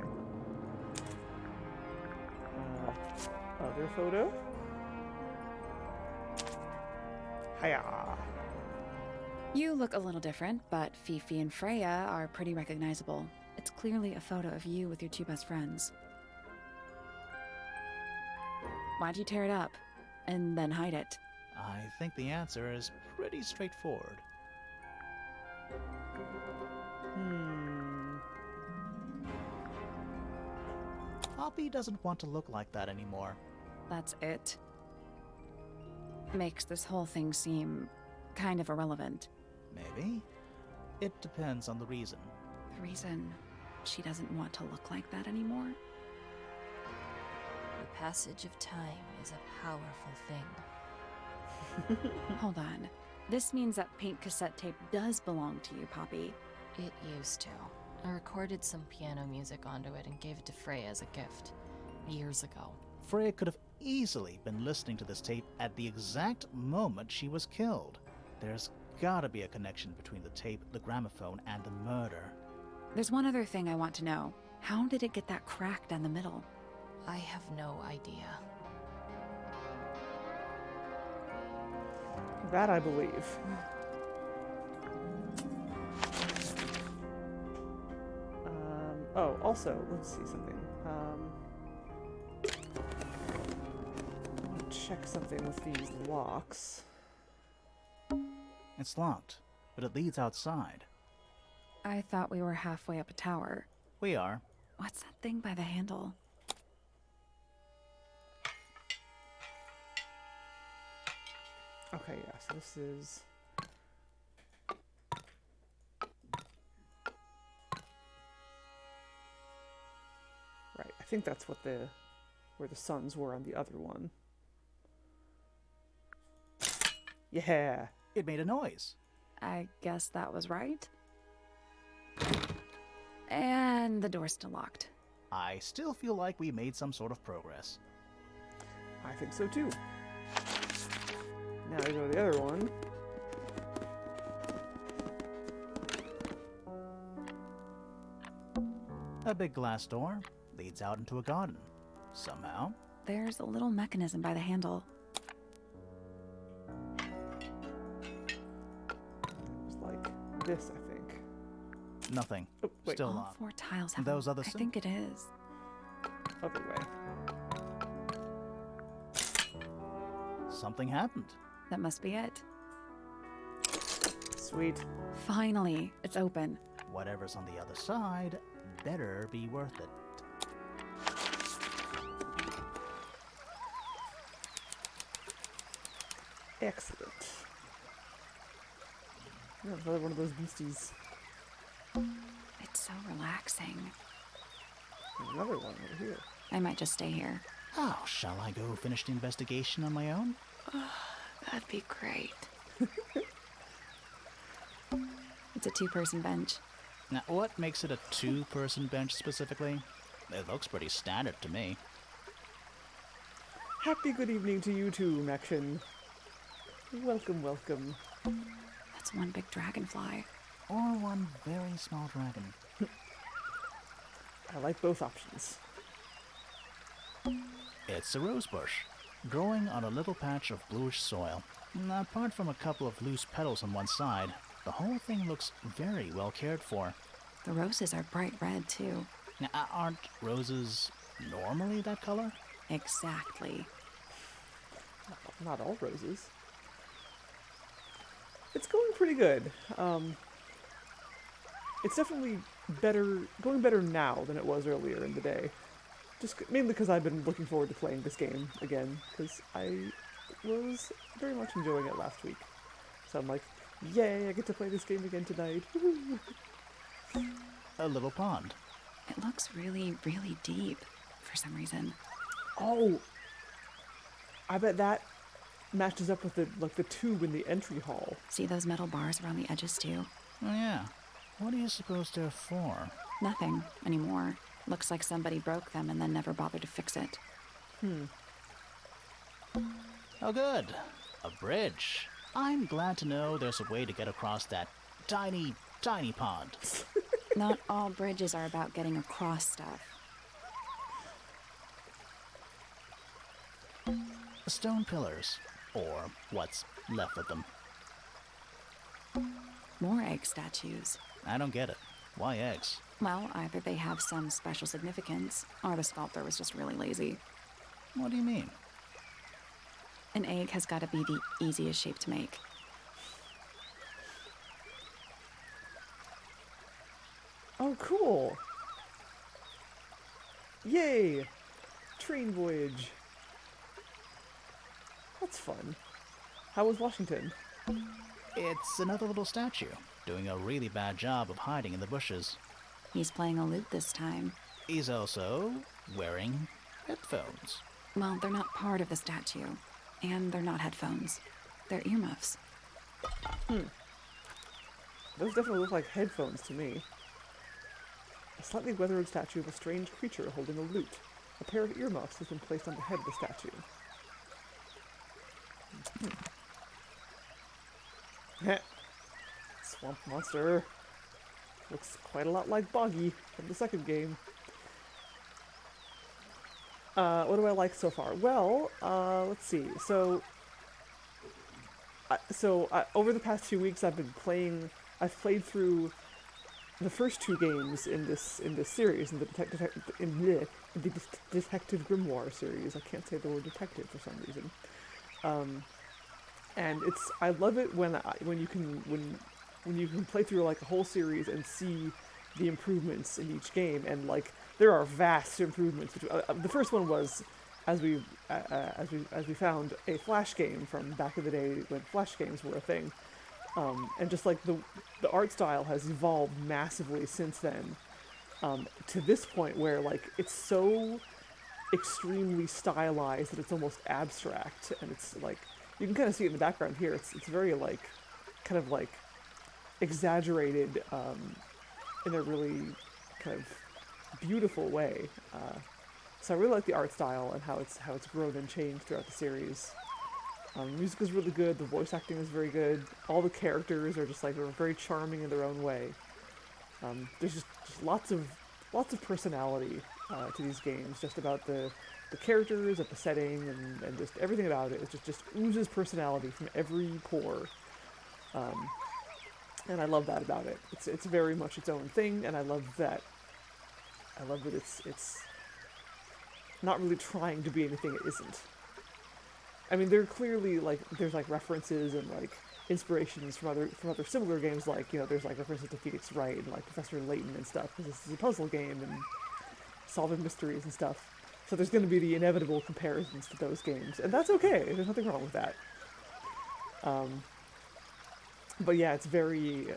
Other photo? Hiya. You look a little different, but Fifi and Freya are pretty recognizable. It's clearly a photo of you with your two best friends. Why'd you tear it up and then hide it? I think the answer is pretty straightforward. Poppy doesn't want to look like that anymore. That's it. Makes this whole thing seem kind of irrelevant. Maybe. It depends on the reason. The reason she doesn't want to look like that anymore? The passage of time is a powerful thing. Hold on. This means that pink cassette tape does belong to you, Poppy. It used to. I recorded some piano music onto it and gave it to Freya as a gift. Years ago. Freya could have easily been listening to this tape at the exact moment she was killed. There's gotta be a connection between the tape, the gramophone, and the murder. There's one other thing I want to know. How did it get that crack down the middle? I have no idea. That I believe. Oh, also, let's see something. Check something with these locks. It's locked, but it leads outside. I thought we were halfway up a tower. We are. What's that thing by the handle? Okay, yeah, so this is... Right, I think that's what where the suns were on the other one. Yeah! It made a noise. I guess that was right. And the door's still locked. I still feel like we made some sort of progress. I think so too. Now we go to the other one. A big glass door leads out into a garden. Somehow, There's a little mechanism by the handle. It's like this, I think. nothing. Oh, wait. Still All locked. 4 tiles have Those a- other I sim- think it is. Other way. Something happened. That must be it. Sweet. Finally, it's open. Whatever's on the other side better be worth it. Excellent. Yeah, another one of those beasties. It's so relaxing. There's another one over here. I might just stay here. Oh, shall I go finish the investigation on my own? That'd be great. It's a 2-person bench. Now, what makes it a 2-person bench specifically? It looks pretty standard to me. Happy good evening to you too, Maction. Welcome, welcome. That's one big dragonfly. Or one very small dragon. I like both options. It's a rose bush, growing on a little patch of bluish soil. Apart from a couple of loose petals on one side, the whole thing looks very well cared for. The roses are bright red, too. Now, aren't roses normally that color? Exactly. Not all roses. It's going pretty good. it's definitely going better now than it was earlier in the day. Mainly because I've been looking forward to playing this game again, because I was very much enjoying it last week. So I'm like, yay, I get to play this game again tonight. A little pond. It looks really, really deep for some reason. Oh, I bet that matches up with the tube in the entry hall. See those metal bars around the edges too? Oh, yeah. What do you suppose they're for? Nothing anymore. Looks like somebody broke them and then never bothered to fix it. Oh, good. A bridge. I'm glad to know there's a way to get across that tiny, tiny pond. Not all bridges are about getting across stuff. Stone pillars, or what's left of them. More egg statues. I don't get it. Why eggs? Well, either they have some special significance, or the sculptor was just really lazy. What do you mean? An egg has got to be the easiest shape to make. Oh, cool! Yay! Train voyage. That's fun. How was Washington? It's another little statue, doing a really bad job of hiding in the bushes. He's playing a lute this time. He's also wearing headphones. Well, they're not part of the statue. And they're not headphones. They're earmuffs. Those definitely look like headphones to me. A slightly weathered statue of a strange creature holding a lute. A pair of earmuffs has been placed on the head of the statue. Swamp monster. Looks quite a lot like Boggy from the second game. What do I like so far? Well, let's see. So over the past few weeks, I've played through the first two games in this series, in the Detective Grimoire series. I can't say the word detective for some reason. And I love it when you can play through like a whole series and see the improvements in each game, and like there are vast improvements. The first one was, as we found, a Flash game from back in the day when Flash games were a thing, and just like the art style has evolved massively since then, to this point where like it's so extremely stylized that it's almost abstract, and it's like you can kind of see it in the background here. It's very like kind of like exaggerated in a really kind of beautiful way. So I really like the art style and how it's grown and changed throughout the series. Music is really good. The voice acting is very good. All the characters are just like they're very charming in their own way. There's just lots of personality to these games. Just about the characters, at the setting, and just everything about it. It just oozes personality from every pore. And I love that about it. It's very much its own thing, and I love that it's not really trying to be anything it isn't. I mean, there are clearly there's references and like inspirations from other similar games, like, you know, there's like references to Phoenix Wright and like Professor Layton and stuff, because this is a puzzle game and solving mysteries and stuff. So there's going to be the inevitable comparisons to those games, and that's okay. There's nothing wrong with that. But yeah, it's very,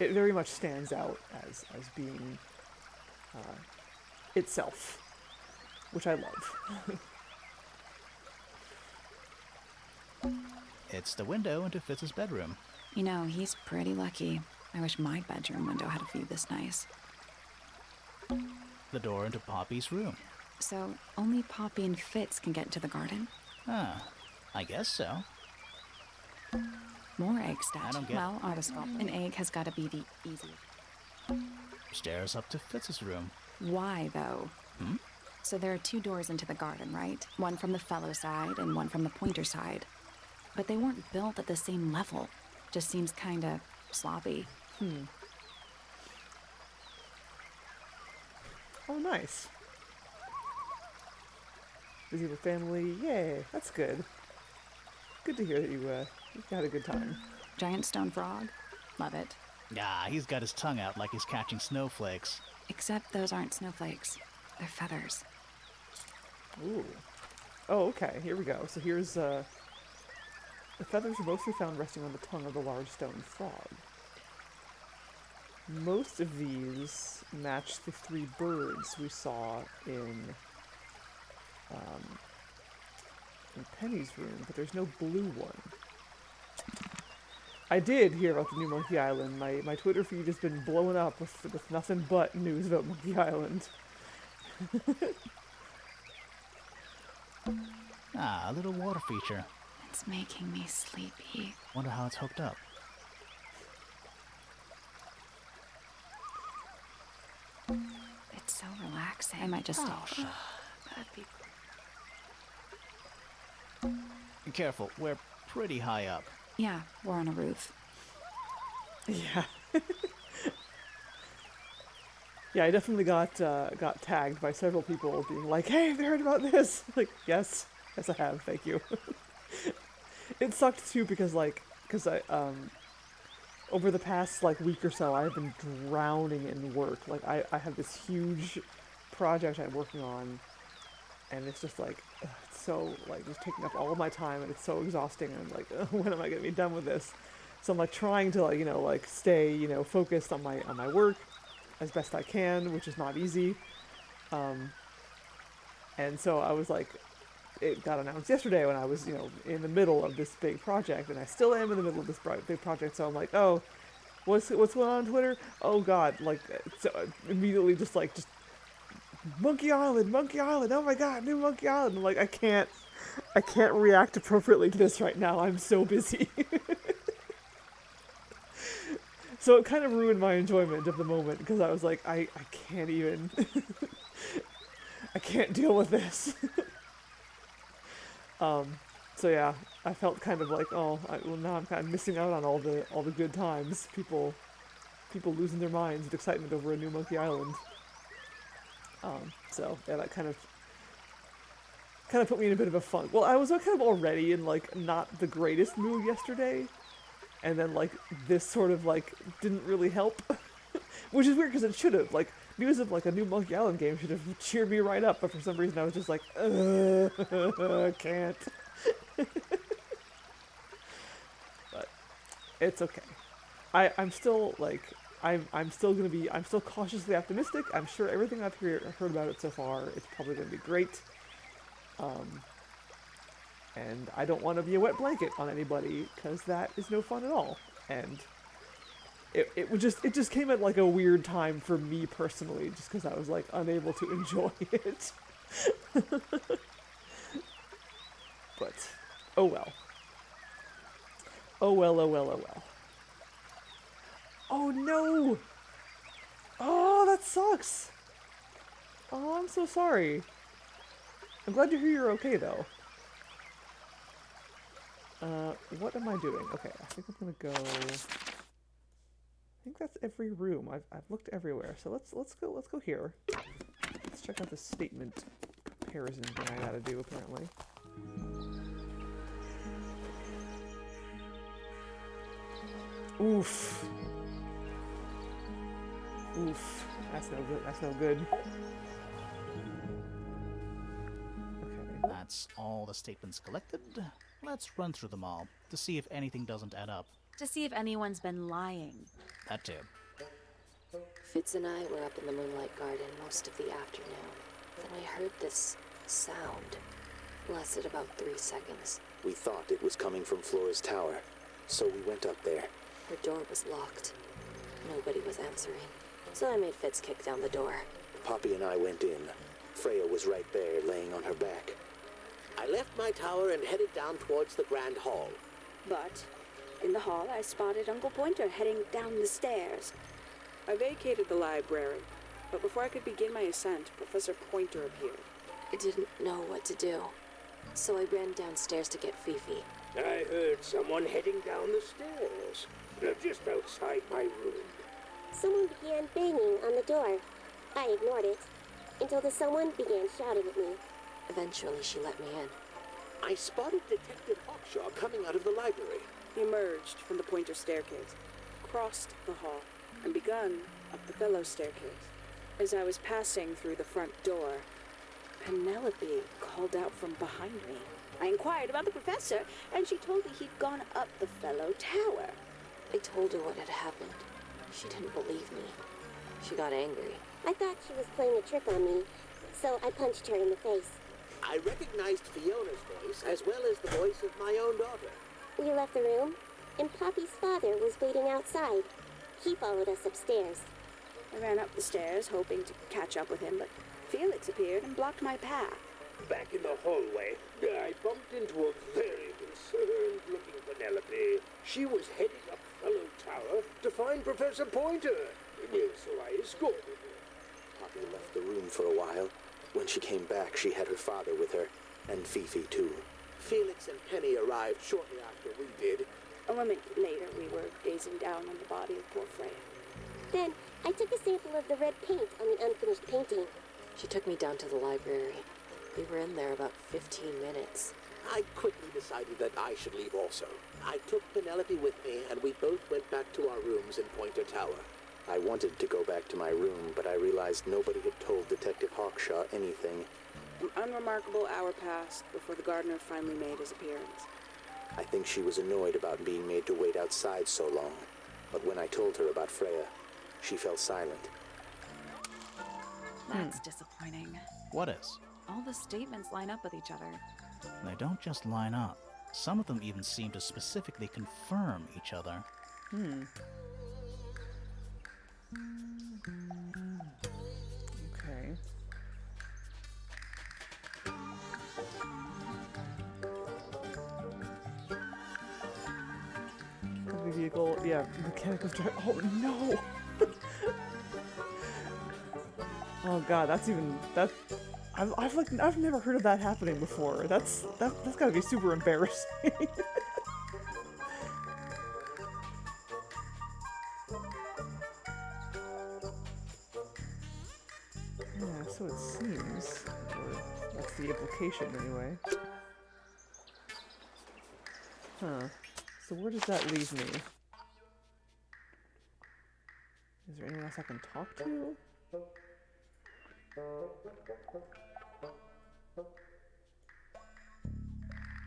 it very much stands out as being itself, which I love. It's the window into Fitz's bedroom. You know, he's pretty lucky. I wish my bedroom window had a view this nice. The door into Poppy's room. So, only Poppy and Fitz can get into the garden? Ah, I guess so. More egg statues. I don't get Well, artist fault. An egg has got to be the easy. Stairs up to Fitz's room. Why, though? So there are two doors into the garden, right? One from the fellow side and one from the pointer side. But they weren't built at the same level. Just seems kinda sloppy. Oh, nice. Busy with family. Yay, that's good. Good to hear that you had a good time. Giant stone frog? Love it. Ah, he's got his tongue out like he's catching snowflakes. Except those aren't snowflakes. They're feathers. Ooh. Oh, okay. Here we go. So here's, the feathers are mostly found resting on the tongue of the large stone frog. Most of these match the 3 birds we saw in Penny's room, but there's no blue one. I did hear about the new Monkey Island. My Twitter feed has been blowing up with nothing but news about Monkey Island. Ah, a little water feature. It's making me sleepy. Wonder how it's hooked up. It's so relaxing. I might just stay. Oh, shut up. That'd be... Be careful, we're pretty high up. Yeah, we're on a roof. Yeah. Yeah, I definitely got tagged by several people being like, "Hey, have you heard about this?" Like, yes, I have. Thank you. It sucked too because I over the past week or so I've been drowning in work. Like I have this huge project I'm working on, and it's just it's so just taking up all of my time, and it's so exhausting. And I'm like, when am I gonna be done with this? So I'm trying to stay focused on my work as best I can, which is not easy. And so I was it got announced yesterday when I was in the middle of this big project, and I still am in the middle of this big project. So I'm like, oh, what's going on Twitter? Oh God, so immediately just Monkey Island, oh my God, new Monkey Island. I'm like, I can't react appropriately to this right now. I'm so busy. So it kind of ruined my enjoyment of the moment because I was like, I can't even, I can't deal with this. So yeah, I felt kind of well now I'm kind of missing out on all the good times. People losing their minds with excitement over a new Monkey Island. So yeah, that kind of put me in a bit of a funk. Well, I was kind of already in not the greatest mood yesterday. And then, this sort of, didn't really help. Which is weird, because it should have. News of, a new Monkey Island game should have cheered me right up. But for some reason, I was just I can't. But it's okay. I'm still, I'm still cautiously optimistic. I'm sure everything I've heard about it so far, it's probably going to be great. And I don't want to be a wet blanket on anybody, because that is no fun at all. And it just came at a weird time for me personally, just because I was unable to enjoy it. But oh well. Oh well, oh well, oh well. Oh no! Oh, that sucks! Oh, I'm so sorry. I'm glad to hear you're okay though. What am I doing? Okay, I think I'm gonna go. I think that's every room. I've looked everywhere. So let's go here. Let's check out the statement comparison thing I gotta do apparently. Oof. Oof. That's no good. That's no good. Okay. That's all the statements collected. Let's run through them all to see if anything doesn't add up. To see if anyone's been lying. That too. Fitz and I were up in the moonlight garden most of the afternoon. Then we heard this sound. Lasted about 3 seconds. We thought it was coming from Flora's tower, so we went up there. Her door was locked. Nobody was answering. So I made Fitz kick down the door. Poppy and I went in. Freya was right there, laying on her back. I left my tower and headed down towards the Grand Hall. But in the hall, I spotted Uncle Pointer heading down the stairs. I vacated the library, but before I could begin my ascent, Professor Pointer appeared. I didn't know what to do. So I ran downstairs to get Fifi. I heard someone heading down the stairs. They're just outside my room. Someone began banging on the door. I ignored it until the someone began shouting at me. Eventually, she let me in. I spotted Detective Hawkshaw coming out of the library. He emerged from the Pointer staircase. crossed the hall and begun up the fellow staircase. As I was passing through the front door, Penelope called out from behind me. I inquired about the professor, and she told me he'd gone up the fellow tower. I told her what had happened. She didn't believe me. She got angry. I thought she was playing a trick on me, so I punched her in the face. I recognized Fiona's voice as well as the voice of my own daughter. We left the room, and Poppy's father was waiting outside. He followed us upstairs. I ran up the stairs, hoping to catch up with him, but Felix appeared and blocked my path. Back in the hallway, I bumped into a very concerned-looking Penelope. She was heading up Fellow Tower to find Professor Pointer, so I escorted her. Poppy left the room for a while. When she came back, she had her father with her, and Fifi too. Felix and Penny arrived shortly after we did. A moment later, we were gazing down on the body of poor Freya. Then, I took a sample of the red paint on the unfinished painting. She took me down to the library. We were in there about 15 minutes. I quickly decided that I should leave also. I took Penelope with me, and we both went back to our rooms in Pointer Tower. I wanted to go back to my room, but I realized nobody had told Detective Hawkshaw anything. An unremarkable hour passed before the gardener finally made his appearance. I think she was annoyed about being made to wait outside so long. But when I told her about Freya, she fell silent. That's disappointing. What is? All the statements line up with each other. They don't just line up. Some of them even seem to specifically confirm each other. Okay. The vehicle, yeah, mechanical drive. Oh no! Oh god, that's even that. I've never heard of that happening before. That's gotta be super embarrassing. Yeah, so it seems. Or that's the implication anyway. Huh. So where does that leave me? Is there anyone else I can talk to?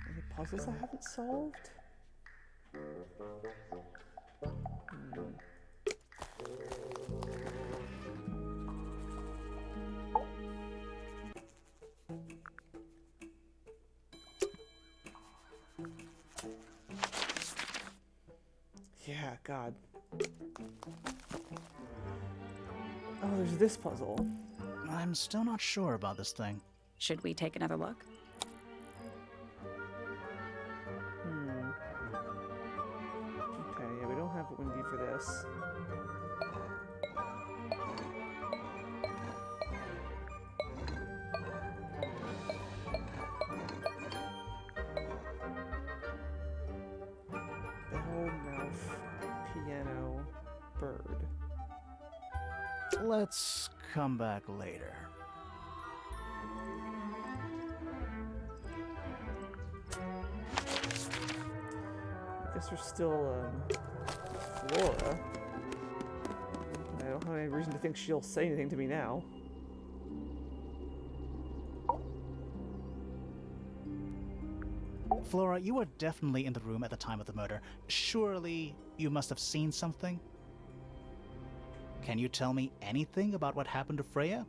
Any puzzles I haven't solved? Yeah, God. Oh, there's this puzzle. I'm still not sure about this thing. Should we take another look? Okay, yeah, we don't have what we need for this. Bell, mouth, piano, bird. Let's come back later. I guess there's still, Flora. I don't have any reason to think she'll say anything to me now. Flora, you were definitely in the room at the time of the murder. Surely you must have seen something? Can you tell me anything about what happened to Freya?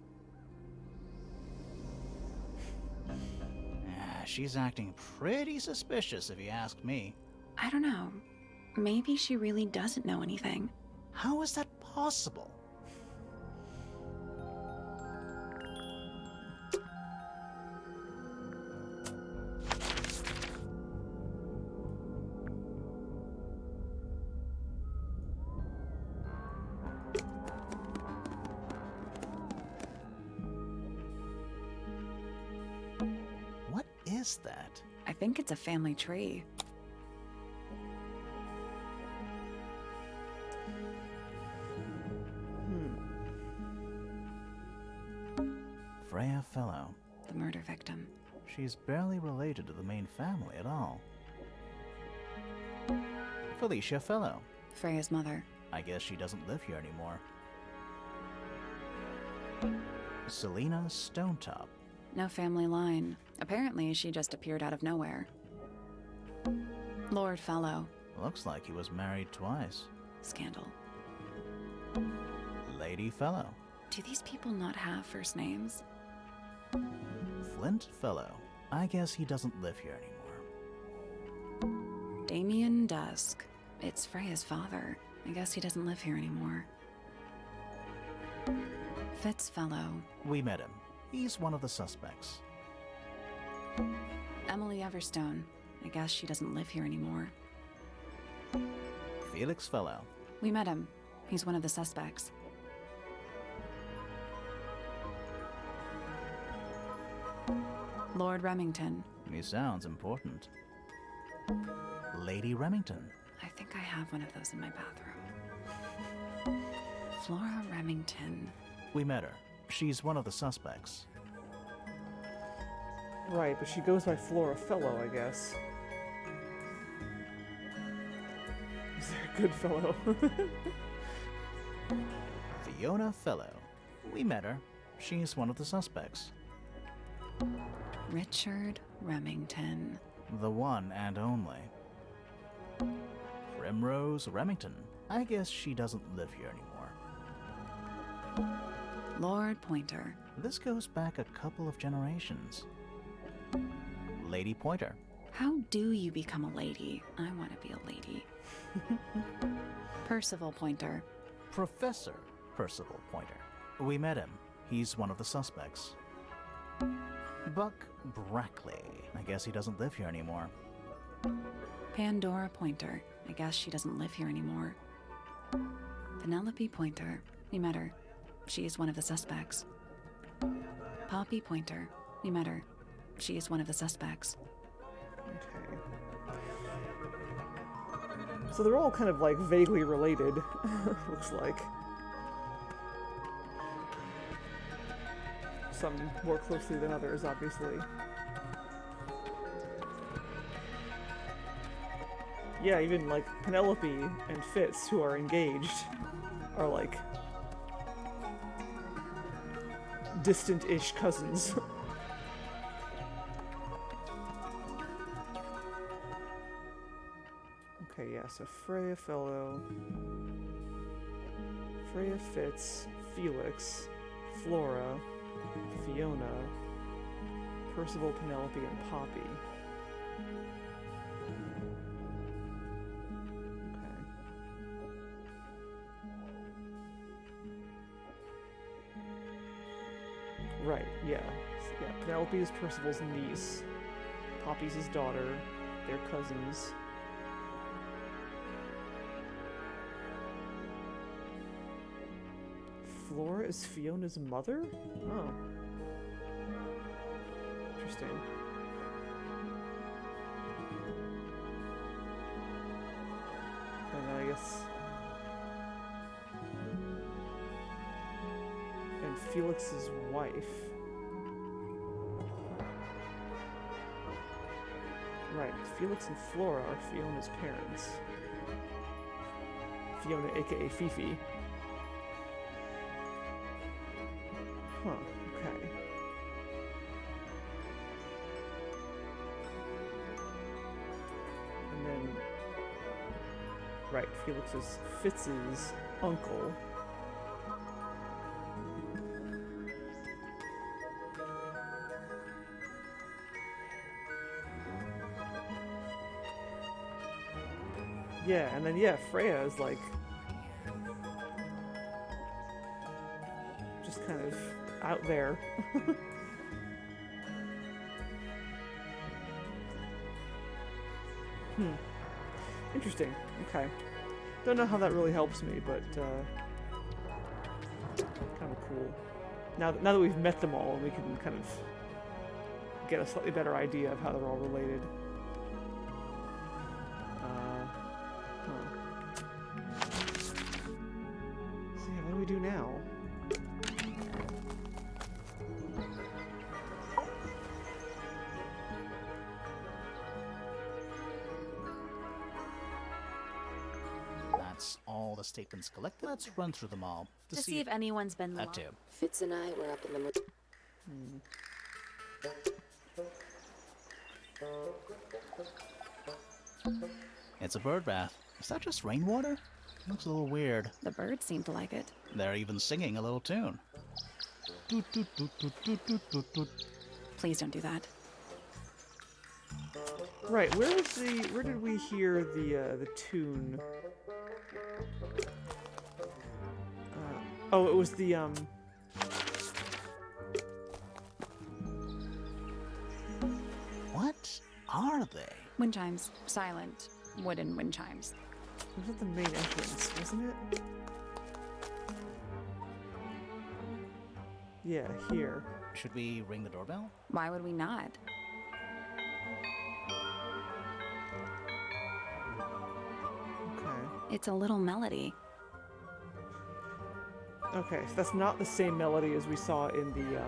She's acting pretty suspicious if you ask me. I don't know. Maybe she really doesn't know anything. How is that possible? What is that? I think it's a family tree. Freya Fellow. The murder victim. She's barely related to the main family at all. Felicia Fellow. Freya's mother. I guess she doesn't live here anymore. Selena Stonetop. No family line. Apparently, she just appeared out of nowhere. Lord Fellow. Looks like he was married twice. Scandal. Lady Fellow. Do these people not have first names? Flint Fellow. I guess he doesn't live here anymore. Damien Dusk. It's Freya's father. I guess he doesn't live here anymore. Fitz Fellow. We met him. He's one of the suspects. Emily Everstone. I guess she doesn't live here anymore. Felix Fellow. We met him. He's one of the suspects. Lord Remington. He sounds important. Lady Remington. I think I have one of those in my bathroom. Flora Remington. We met her. She's one of the suspects. Right, but she goes by Flora Fellow, I guess. Is there a good fellow? Fiona Fellow. We met her. She's one of the suspects. Richard Remington. The one and only. Primrose Remington. I guess she doesn't live here anymore. Lord Pointer. This goes back a couple of generations. Lady Pointer. How do you become a lady? I want to be a lady. Percival Pointer. Professor Percival Pointer. We met him. He's one of the suspects. Buck Brackley. I guess he doesn't live here anymore. Pandora Pointer. I guess she doesn't live here anymore. Penelope Pointer. We met her. She is one of the suspects. Poppy Pointer. We met her. She is one of the suspects. Okay. So they're all kind of like vaguely related, looks like. Some more closely than others, obviously. Yeah, even like Penelope and Fitz, who are engaged, are like distant-ish cousins. Okay, yeah, so Freya Fellow, Freya Fitz, Felix, Flora, Fiona, Percival, Penelope, and Poppy. Okay. Right, yeah. Yeah, Penelope is Percival's niece. Poppy's his daughter. They're cousins. Flora is Fiona's mother? Oh. Interesting. And then I guess... And Felix's wife. Right, Felix and Flora are Fiona's parents. Fiona, aka Fifi. Huh, okay. And then... Right, Felix is Fitz's uncle. Yeah, and then yeah, Freya is like... just kind of out there. Interesting. Okay. Don't know how that really helps me, but kind of cool. Now that we've met them all, we can kind of get a slightly better idea of how they're all related. So yeah, what do we do now? the statements collected, let's run through them all To see if anyone's been that too. Fitz and I were up in the moon. It's a bird bath. Is that just rainwater? Looks a little weird. The birds seem to like it. They're even singing a little tune. Toot, toot, toot, toot, toot, toot, toot, toot. Please don't do that. Right, where did we hear the tune? Oh, it was the, What are they? Wind chimes. Silent wooden wind chimes. it was at the main entrance, wasn't it? Yeah, here. Should we ring the doorbell? Why would we not? Okay. It's a little melody. Okay, so that's not the same melody as we saw in the,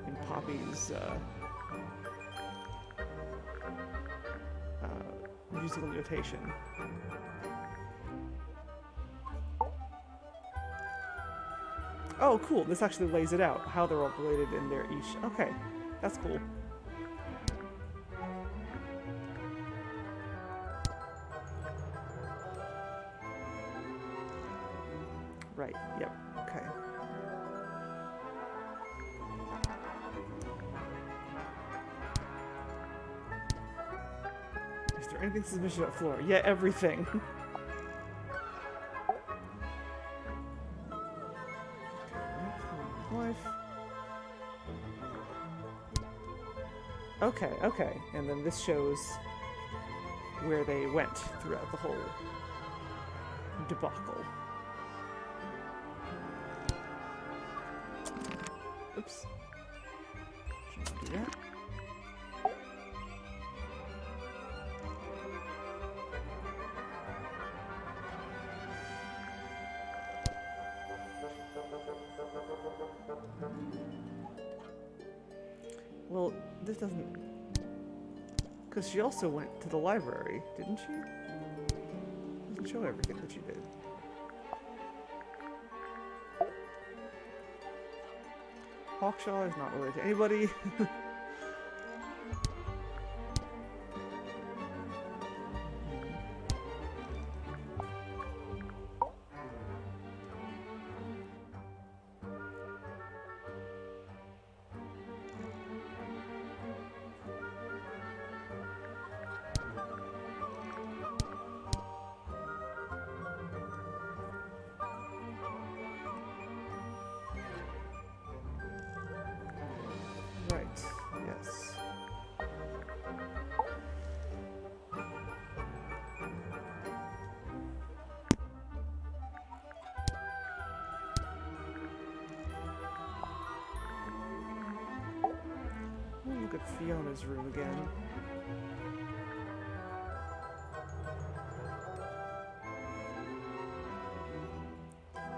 in Poppy's, musical notation. Oh, cool. This actually lays it out, how they're all related in their each. Okay, that's cool. Right, yep, okay. Is there anything suspicious about Flora? Yeah, everything. Wife. Okay, okay. And then this shows where they went throughout the whole debacle. Oops. Should not do that. Well, this doesn't... Because she also went to the library, didn't she? Doesn't show everything that she did. Hawkshaw is not related to anybody. Right, yes. We'll look at Fiona's room again.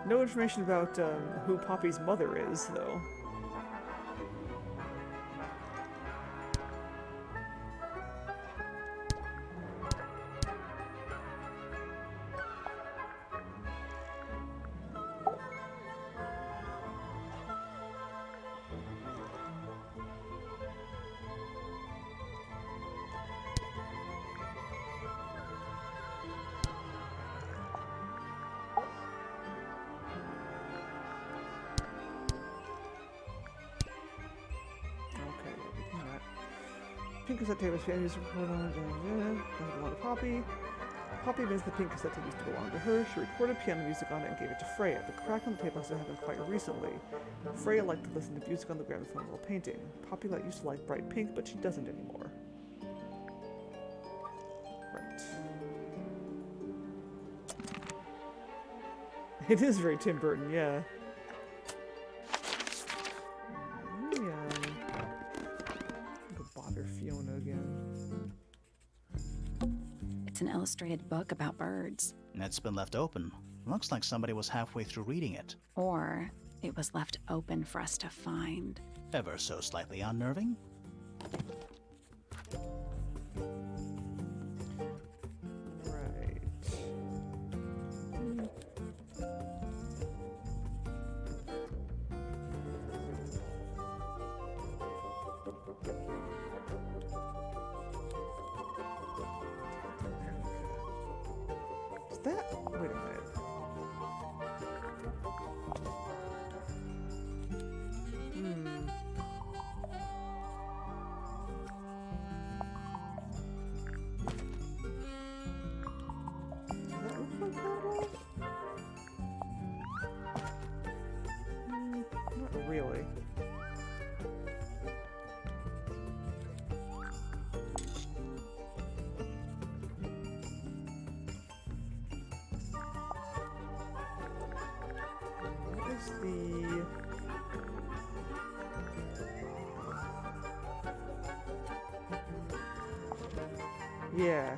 No information about who Poppy's mother is, though. Pink cassette tape was used to record on it belonged to Poppy. Poppy admits the pink cassette tape used to belong to her. She recorded piano music on it and gave it to Freya. The crack on the tape must have happened quite recently. Freya liked to listen to music on the gramophone while painting. Poppy used to like bright pink, but she doesn't anymore. Right. It is very Tim Burton, yeah. Fiona again. It's an illustrated book about birds. It's been left open. Looks like somebody was halfway through reading it. Or it was left open for us to find. Ever so slightly unnerving. Right. really. What is the... Yeah.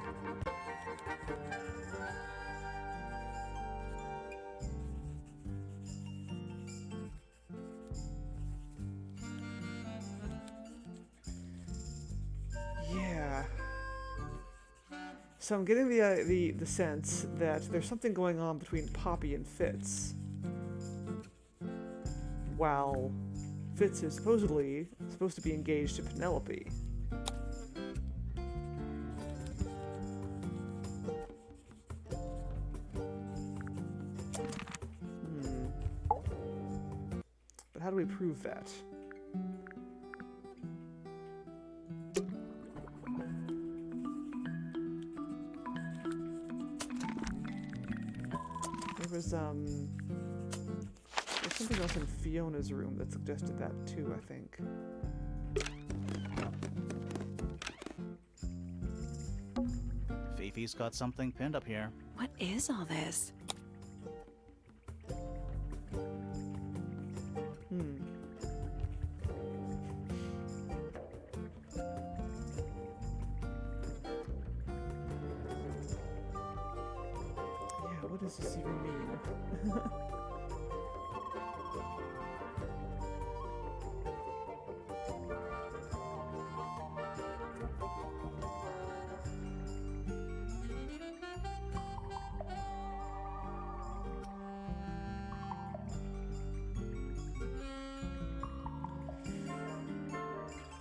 Yeah. So I'm getting the sense that there's something going on between Poppy and Fitz. While Fitz is supposedly supposed to be engaged to Penelope. But how do we prove that? There's something else in Fiona's room that suggested that too, I think. Fifi's got something pinned up here. What is all this? Yeah, what does this even mean?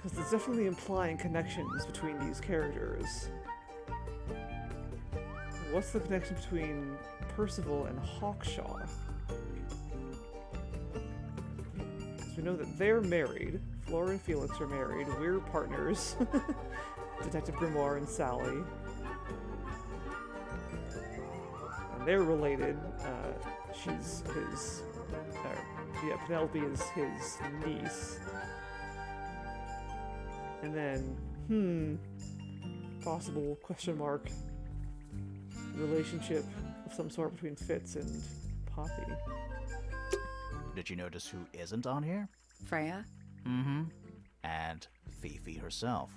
Because it's definitely implying connections between these characters. What's the connection between Percival and Hawkshaw? Because we know that they're married. Flora and Felix are married. We're partners. Detective Grimoire and Sally. And they're related. She's his... yeah, Penelope is his niece. And then, possible question mark relationship of some sort between Fitz and Poppy. Did you notice who isn't on here? Freya? Mm-hmm. And Fifi herself.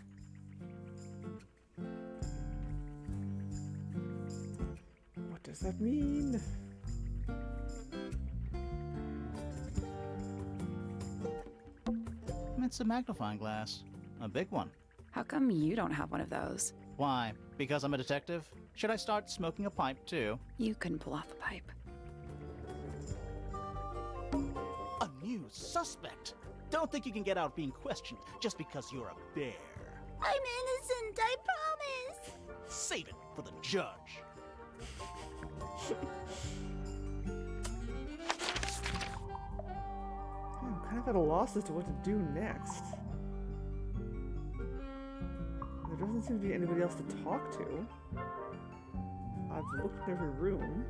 What does that mean? It's a magnifying glass. A big one. How come you don't have one of those? Why? Because I'm a detective? Should I start smoking a pipe too? You couldn't pull off a pipe. A new suspect! Don't think you can get out being questioned just because you're a bear. I'm innocent, I promise. Save it for the judge. I'm kind of at a loss as to what to do next. There doesn't seem to be anybody else to talk to. I've looked in every room.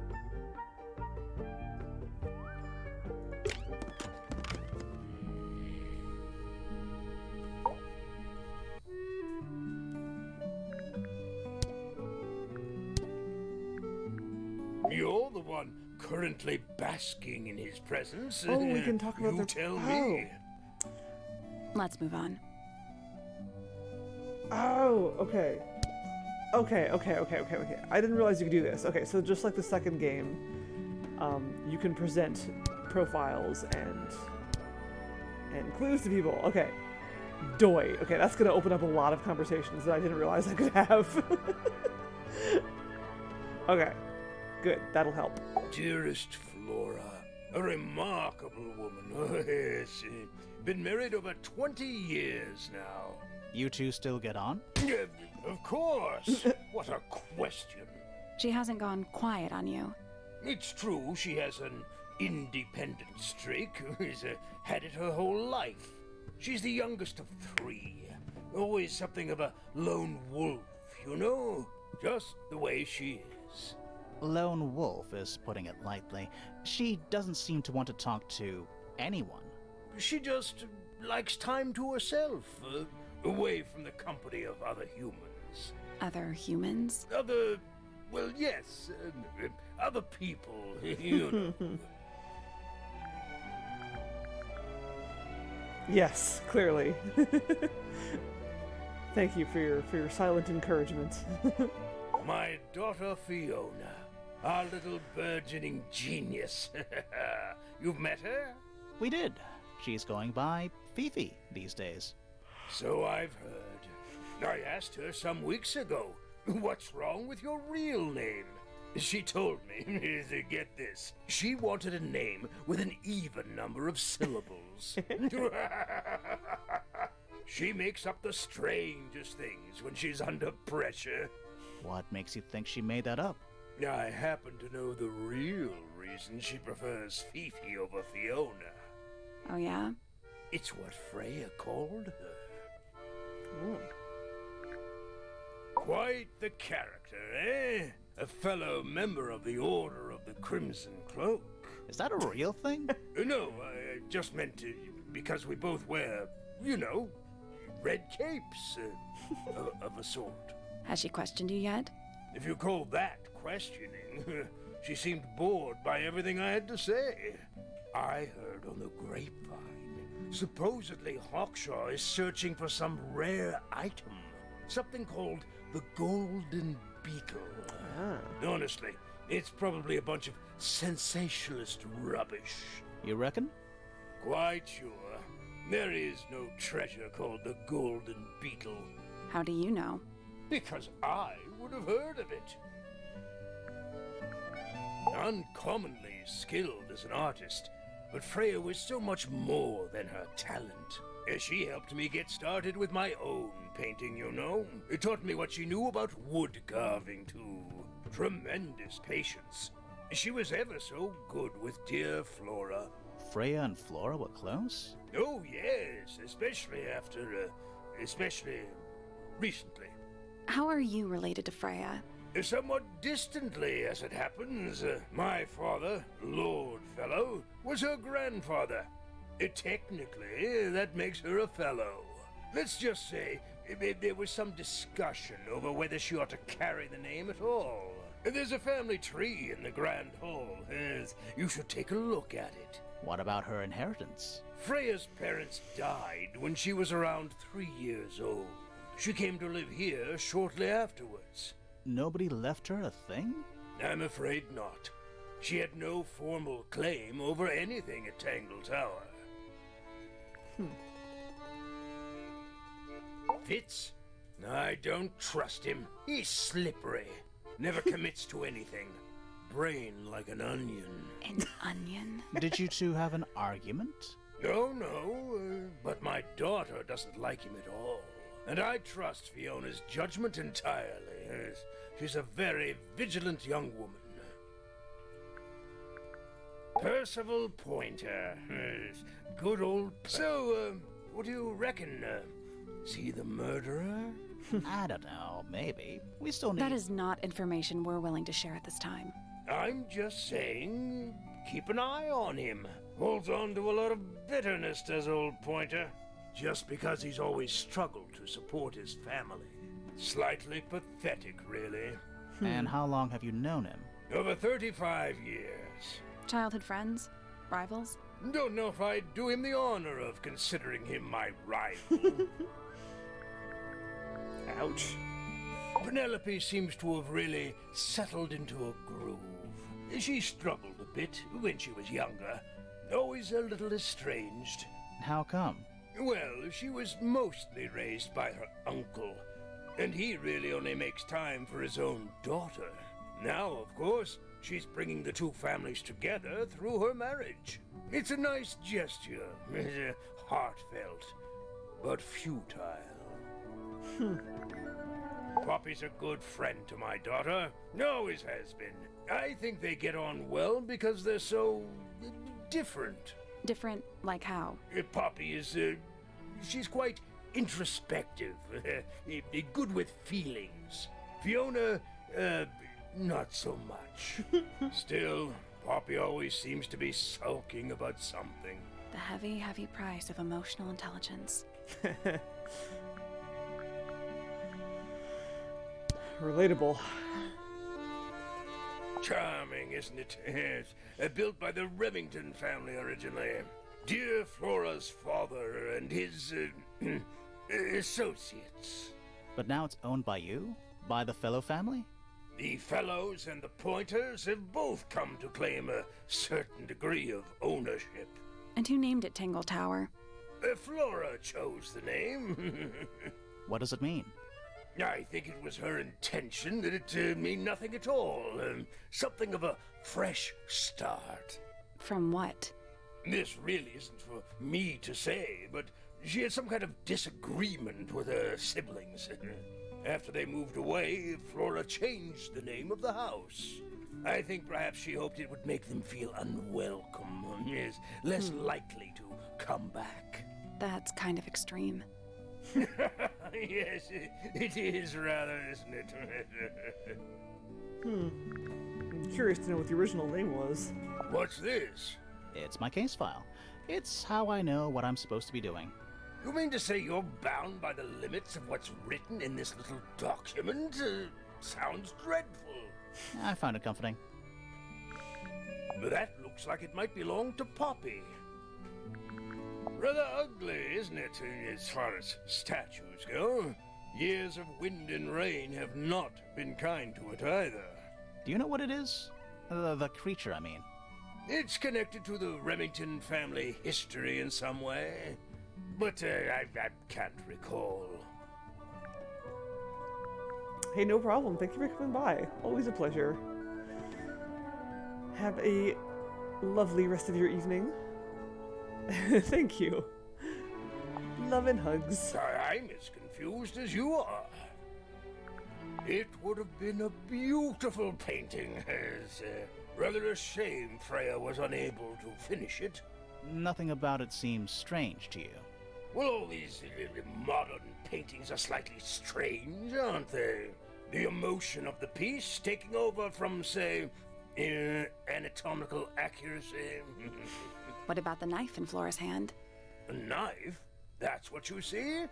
You're the one currently basking in his presence. Oh, we can talk about you the... tell me. Let's move on. Oh, okay. Okay. I didn't realize you could do this. Okay, so just like the second game, you can present profiles and clues to people. Okay. Doi. Okay, that's gonna open up a lot of conversations that I didn't realize I could have. Okay. Good. That'll help. Dearest Flora, a remarkable woman. Oh, yes. Been married over 20 years now. You two still get on? Of course. What a question. She hasn't gone quiet on you. It's true she has an independent streak. She's had it her whole life. She's the youngest of 3. Always something of a lone wolf, you know? Just the way she is. Lone wolf is putting it lightly. She doesn't seem to want to talk to anyone. She just likes time to herself, away from the company of other humans. Other humans? Well, yes, other people, you know. Yes, clearly. Thank you for your silent encouragement. My daughter Fiona, our little burgeoning genius. You've met her? We did. She's going by Fifi these days. So I've heard. I asked her some weeks ago, what's wrong with your real name? She told me, get this, she wanted a name with an even number of syllables. She makes up the strangest things when she's under pressure. What makes you think she made that up? I happen to know the real reason she prefers Fifi over Fiona. Oh, yeah? It's what Freya called her. Ooh. Quite the character, eh? A fellow member of the Order of the Crimson Cloak. Is that a real thing? No, I just meant because we both wear, you know, red capes of a sort. Has she questioned you yet? If you call that questioning, she seemed bored by everything I had to say. I heard on the grapevine, supposedly Hawkshaw is searching for some rare item, something called the Golden Beetle. Honestly, it's probably a bunch of sensationalist rubbish. You reckon? Quite sure. There is no treasure called the Golden Beetle. How do you know? Because I would have heard of it. Uncommonly skilled as an artist, but Freya was so much more than her talent. She helped me get started with my own painting, you know. It taught me what she knew about wood carving, too. Tremendous patience. She was ever so good with dear Flora. Freya and Flora were close? Oh, yes, especially recently. How are you related to Freya? Somewhat distantly, as it happens. My father, Lord Fellow, was her grandfather. Technically, that makes her a fellow. Let's just say there was some discussion over whether she ought to carry the name at all. There's a family tree in the Grand Hall. You should take a look at it. What about her inheritance? Freya's parents died when she was around 3 years old. She came to live here shortly afterwards. Nobody left her a thing? I'm afraid not. She had no formal claim over anything at Tangle Tower. Fitz? I don't trust him. He's slippery. Never commits to anything. Brain like an onion. An onion? Did you two have an argument? No, but my daughter doesn't like him at all. And I trust Fiona's judgment entirely. She's a very vigilant young woman. Percival Pointer. Good old... So, what do you reckon? Is he the murderer? I don't know, maybe. We still need... That is not information we're willing to share at this time. I'm just saying, keep an eye on him. Holds on to a lot of bitterness, does old Pointer. Just because he's always struggled to support his family. Slightly pathetic, really. And how long have you known him? Over 35 years. Childhood friends? Rivals? Don't know if I'd do him the honor of considering him my rival. Ouch. Penelope seems to have really settled into a groove. She struggled a bit when she was younger. Always a little estranged. How come? Well, she was mostly raised by her uncle, and he really only makes time for his own daughter. Now, of course, she's bringing the two families together through her marriage. It's a nice gesture, heartfelt, but futile. Poppy's a good friend to my daughter, always has been. I think they get on well because they're so different. Different like how? Poppy is, she's quite introspective, good with feelings. Fiona, not so much. Still, Poppy always seems to be sulking about something. The heavy, heavy price of emotional intelligence. Relatable. Charming, isn't it? Yes. Built by the Remington family originally. Dear Flora's father and his associates. But now it's owned by you? By the Fellow family? The Fellows and the Pointers have both come to claim a certain degree of ownership. And who named it Tangle Tower? Flora chose the name. What does it mean? I think it was her intention that it mean nothing at all. Something of a fresh start. From what? This really isn't for me to say, but she had some kind of disagreement with her siblings. After they moved away, Flora changed the name of the house. I think perhaps she hoped it would make them feel unwelcome, yes, less likely to come back. That's kind of extreme. Yes, it is rather, isn't it? I'm curious to know what the original name was. What's this? It's my case file. It's how I know what I'm supposed to be doing. You mean to say you're bound by the limits of what's written in this little document? Sounds dreadful. I found it comforting. But that looks like it might belong to Poppy. Rather ugly, isn't it, as far as statues go? Years of wind and rain have not been kind to it either. Do you know what it is? The creature, I mean. It's connected to the Remington family history in some way, but I can't recall. Hey, no problem. Thank you for coming by. Always a pleasure. Have a lovely rest of your evening. Thank you. Love and hugs. I'm as confused as you are. It would have been a beautiful painting. It's rather a shame Freya was unable to finish it. Nothing about it seems strange to you. Well, all these modern paintings are slightly strange, aren't they? The emotion of the piece taking over from, say, anatomical accuracy. What about the knife in Flora's hand? A knife? That's what you see?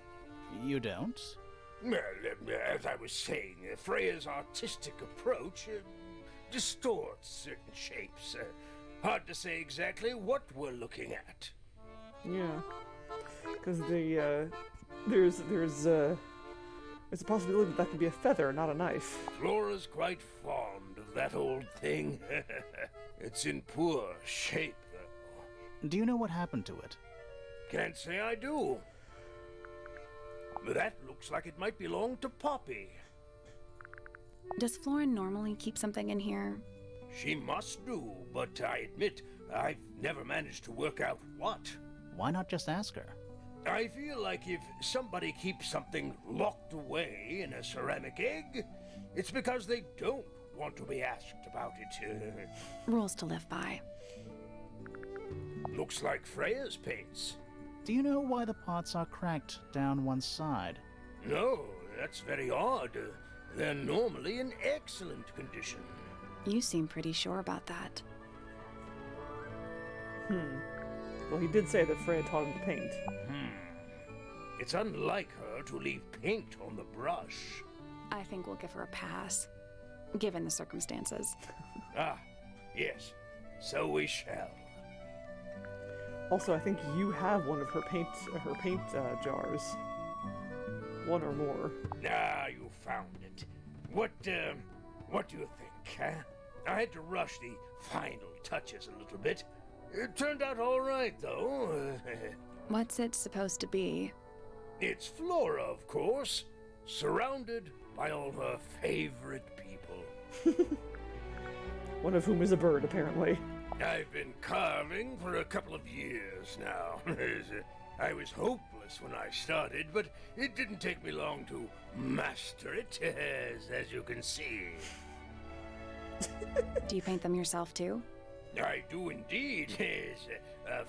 You don't? Well, as I was saying, Freya's artistic approach distorts certain shapes. Hard to say exactly what we're looking at. Yeah, because there's a possibility that could be a feather, not a knife. Flora's quite fond of that old thing. It's in poor shape, though. Do you know what happened to it? Can't say I do. But that looks like it might belong to Poppy. Does Flora normally keep something in here? She must do, but I admit I've never managed to work out what. Why not just ask her? I feel like if somebody keeps something locked away in a ceramic egg, it's because they don't want to be asked about it. Rules to live by. Looks like Freya's paints. Do you know why the pots are cracked down one side? No, that's very odd. They're normally in excellent condition. You seem pretty sure about that. Well, he did say that Freya taught him to paint. It's unlike her to leave paint on the brush. I think we'll give her a pass, given the circumstances. Ah, yes, so we shall. Also, I think you have one of her paint jars. One or more. Ah, you found it. What do you think, huh? I had to rush the final touches a little bit. It turned out all right, though. What's it supposed to be? It's Flora, of course, surrounded by all her favorite people. One of whom is a bird, apparently. I've been carving for a couple of years now. I was hopeless when I started, but it didn't take me long to master it, as you can see. Do you paint them yourself too? I do indeed.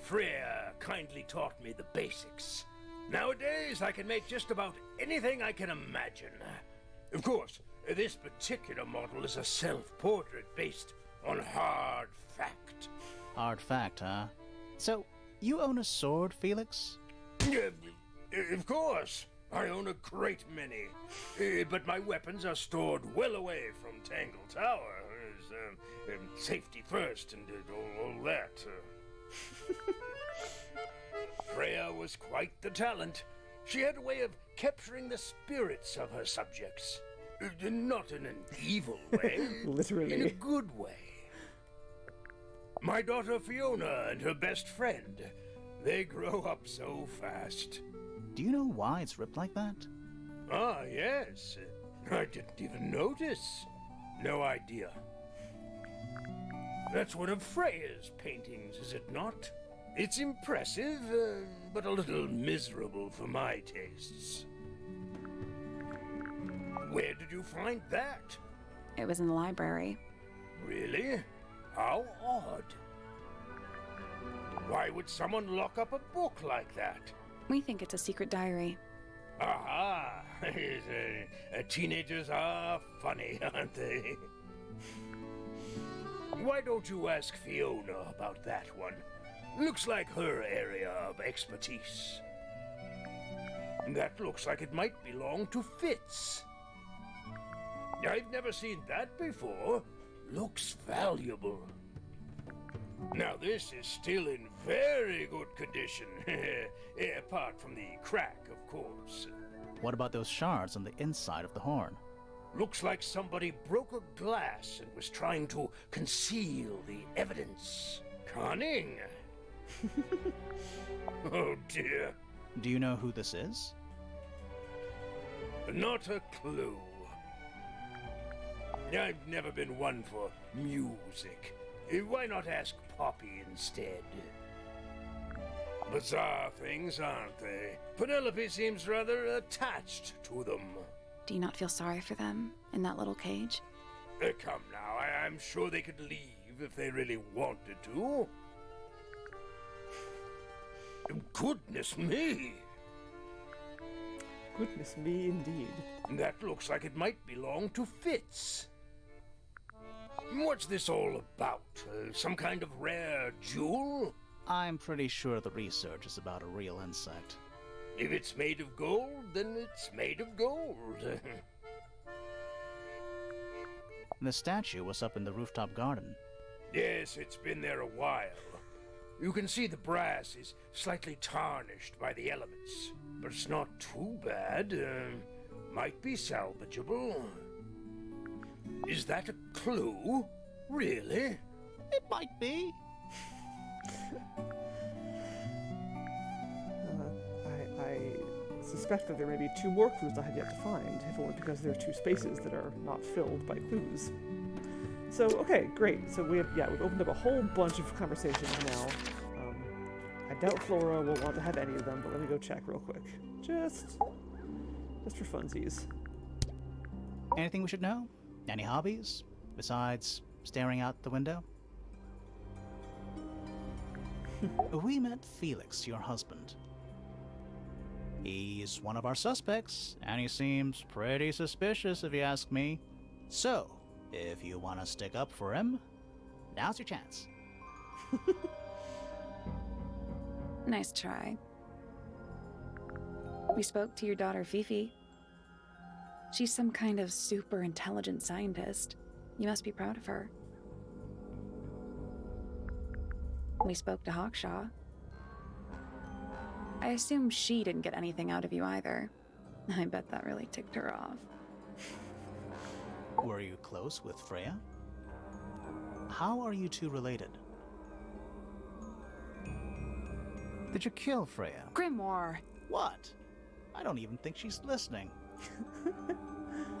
Freya kindly taught me the basics. Nowadays, I can make just about anything I can imagine. Of course, this particular model is a self-portrait based on hard fact. Hard fact, huh? So, you own a sword, Felix? Of course. I own a great many. But my weapons are stored well away from Tangle Tower. Safety first and all that. Freya was quite the talent. She had a way of capturing the spirits of her subjects. Not in an evil way. Literally. In a good way. My daughter Fiona and her best friend, they grow up so fast. Do you know why it's ripped like that? Ah, yes. I didn't even notice. No idea. That's one of Freya's paintings, is it not? It's impressive, but a little miserable for my tastes. Where did you find that? It was in the library. Really? How odd. Why would someone lock up a book like that? We think it's a secret diary. Aha! Teenagers are funny, aren't they? Why don't you ask Fiona about that one? Looks like her area of expertise. That looks like it might belong to Fitz. I've never seen that before. Looks valuable. Now this is still in very good condition. Apart from the crack, of course. What about those shards on the inside of the horn? Looks like somebody broke a glass and was trying to conceal the evidence. Cunning. Oh dear. Do you know who this is? Not a clue. I've never been one for music. Why not ask Poppy instead? Bizarre things, aren't they? Penelope seems rather attached to them. Do you not feel sorry for them in that little cage? Come now, I'm sure they could leave if they really wanted to. Goodness me! Goodness me, indeed. That looks like it might belong to Fitz. What's this all about? Some kind of rare jewel? I'm pretty sure the research is about a real insect. If it's made of gold, then it's made of gold. The statue was up in the rooftop garden. Yes, it's been there a while. You can see the brass is slightly tarnished by the elements, but it's not too bad. Might be salvageable. Is that a clue? Really? It might be. I suspect that there may be 2 more clues I have yet to find, if only because there are 2 spaces that are not filled by clues. So, okay, great. So we've opened up a whole bunch of conversations now. I doubt Flora will want to have any of them, but let me go check real quick. Just for funsies. Anything we should know? Any hobbies? Besides staring out the window? We met Felix, your husband. He's one of our suspects, and he seems pretty suspicious if you ask me. So, if you want to stick up for him, now's your chance. Nice try. We spoke to your daughter Fifi. She's some kind of super intelligent scientist. You must be proud of her. We spoke to Hawkshaw. I assume she didn't get anything out of you either. I bet that really ticked her off. Were you close with Freya? How are you two related? Did you kill Freya? Grimoire! What? I don't even think she's listening.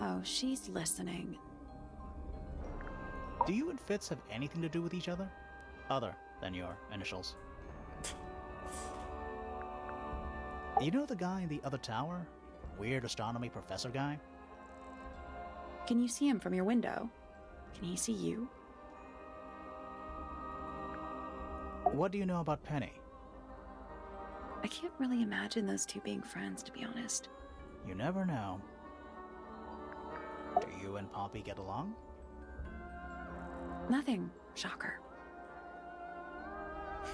Oh, she's listening. Do you and Fitz have anything to do with each other? Other than your initials. You know the guy in the other tower? Weird astronomy professor guy? Can you see him from your window? Can he see you? What do you know about Penny? I can't really imagine those 2 being friends, to be honest. You never know. Do you and Poppy get along? Nothing. Shocker.